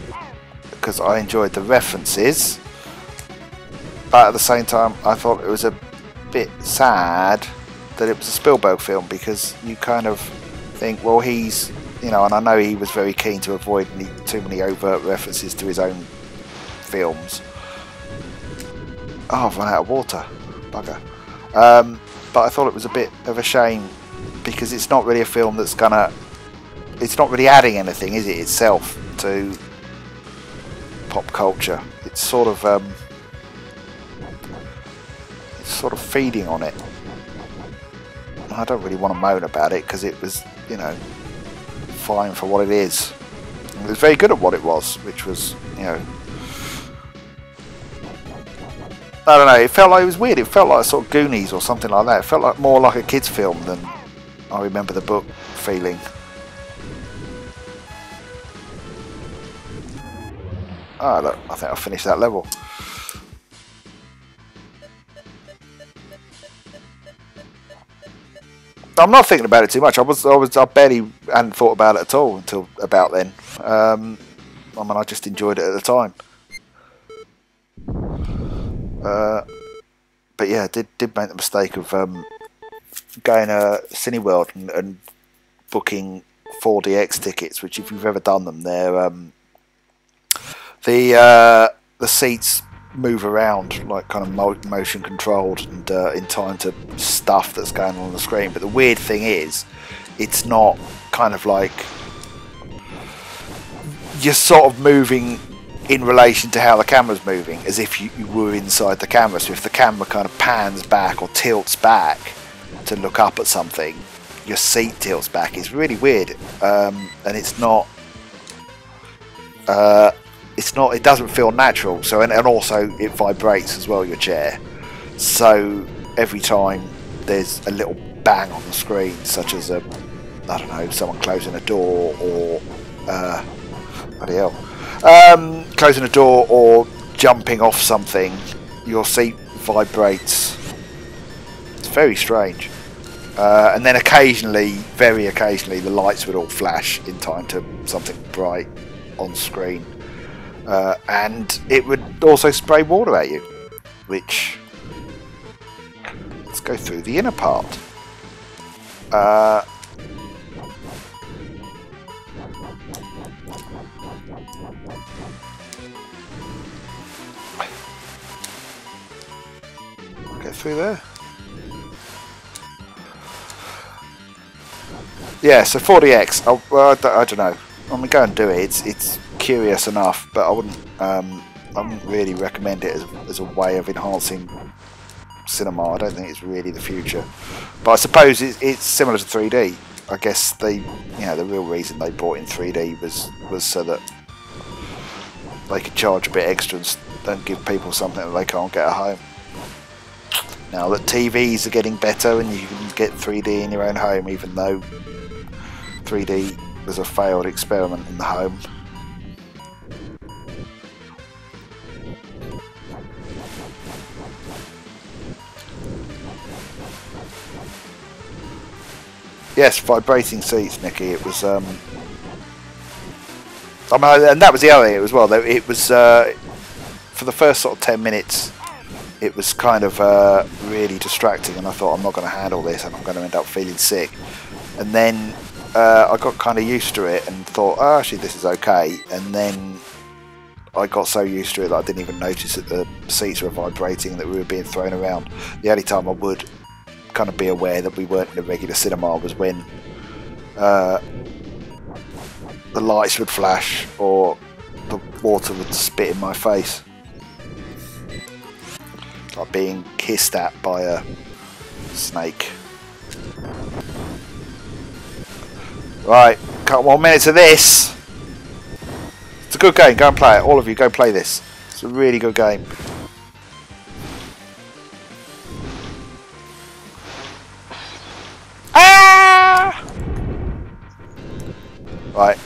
because I enjoyed the references, but at the same time I thought it was a bit sad that it was a Spielberg film, because you kind of think, well, he's, you know, and I know he was very keen to avoid too many overt references to his own films. Oh, I've run out of water, bugger. But I thought it was a bit of a shame, because it's not really a film that's gonna, it's not really adding anything, is it, itself, to pop culture. It's sort of feeding on it. I don't really want to moan about it, because it was, you know, fine for what it is. It was very good at what it was, which was, you know, I don't know, it felt like it was weird. It felt like a sort of Goonies or something like that. It felt like more like a kids' film than I remember the book feeling. Ah, look, I think I finished that level. I'm not thinking about it too much. I barely hadn't thought about it at all until about then. I mean, I just enjoyed it at the time. But yeah, did make the mistake of going to Cineworld and booking 4DX tickets, which, if you've ever done them, they're the seats move around like kind of motion controlled and in time to stuff that's going on the screen. But the weird thing is, it's not kind of like you're sort of moving in relation to how the camera's moving, as if you were inside the camera. So if the camera kind of pans back or tilts back to look up at something, your seat tilts back. It's really weird, and it's not. It doesn't feel natural. So and also it vibrates as well, your chair. So every time there's a little bang on the screen, such as I don't know, someone closing a door or bloody hell. Closing a door or jumping off something, your seat vibrates. It's very strange. And then occasionally, very occasionally, the lights would all flash in time to something bright on screen. And it would also spray water at you, which... Let's go through the inner part. Through there. Yeah, so 4DX. I don't know. I mean, go and do it. It's curious enough, but I wouldn't really recommend it as a way of enhancing cinema. I don't think it's really the future. But I suppose it's similar to 3D. I guess the real reason they brought in 3D was so that they could charge a bit extra and give people something that they can't get at home. Now that TVs are getting better and you can get 3D in your own home, even though 3D was a failed experiment in the home. Yes, vibrating seats, Nicky. It was, and that was the other thing as well. Though it was for the first sort of 10 minutes, it was kind of really distracting, and I thought I'm not going to handle this, and I'm going to end up feeling sick. And then I got kind of used to it and thought, oh, actually, this is okay. And then I got so used to it that I didn't even notice that the seats were vibrating, that we were being thrown around. The only time I would kind of be aware that we weren't in a regular cinema was when the lights would flash or the water would spit in my face, like being kissed at by a snake. Right, couple more minutes of this. It's a good game, go and play it. All of you, go play this. It's a really good game. Right,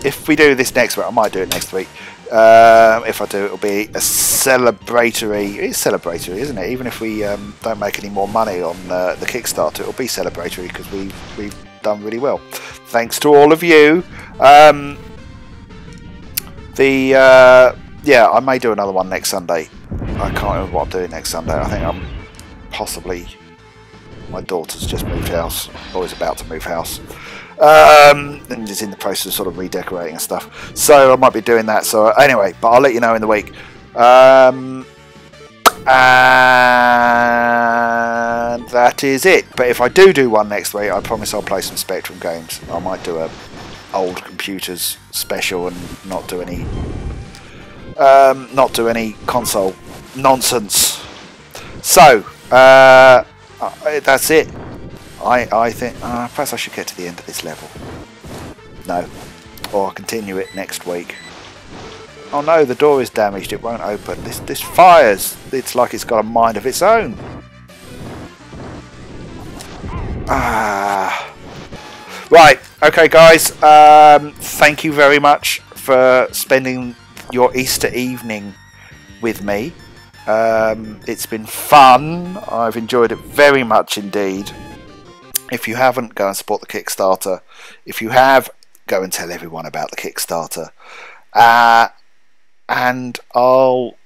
if we do this next week, I might do it next week. If I do, it'll be a celebratory. It's celebratory, isn't it? Even if we don't make any more money on the Kickstarter, it'll be celebratory because we've done really well. Thanks to all of you. Yeah, I may do another one next Sunday. I can't remember what I'm doing next Sunday. I think I'm possibly. My daughter's just moved house, or is about to move house. And is in the process of sort of redecorating and stuff, so I might be doing that. So anyway, but I'll let you know in the week. And that is it. But if I do one next week, I promise I'll play some Spectrum games. I might do a old computers special and not do any console nonsense. So that's it. I think perhaps I should get to the end of this level. No. Or I'll continue it next week. Oh no, the door is damaged, it won't open. This fires. It's like it's got a mind of its own. Right, okay guys, thank you very much for spending your Easter evening with me. It's been fun. I've enjoyed it very much indeed. If you haven't, go and support the Kickstarter. If you have, go and tell everyone about the Kickstarter. And I'll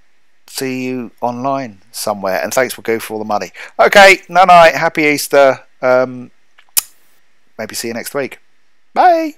see you online somewhere. And thanks for Go for all the money. Okay, night, happy Easter. Maybe see you next week. Bye.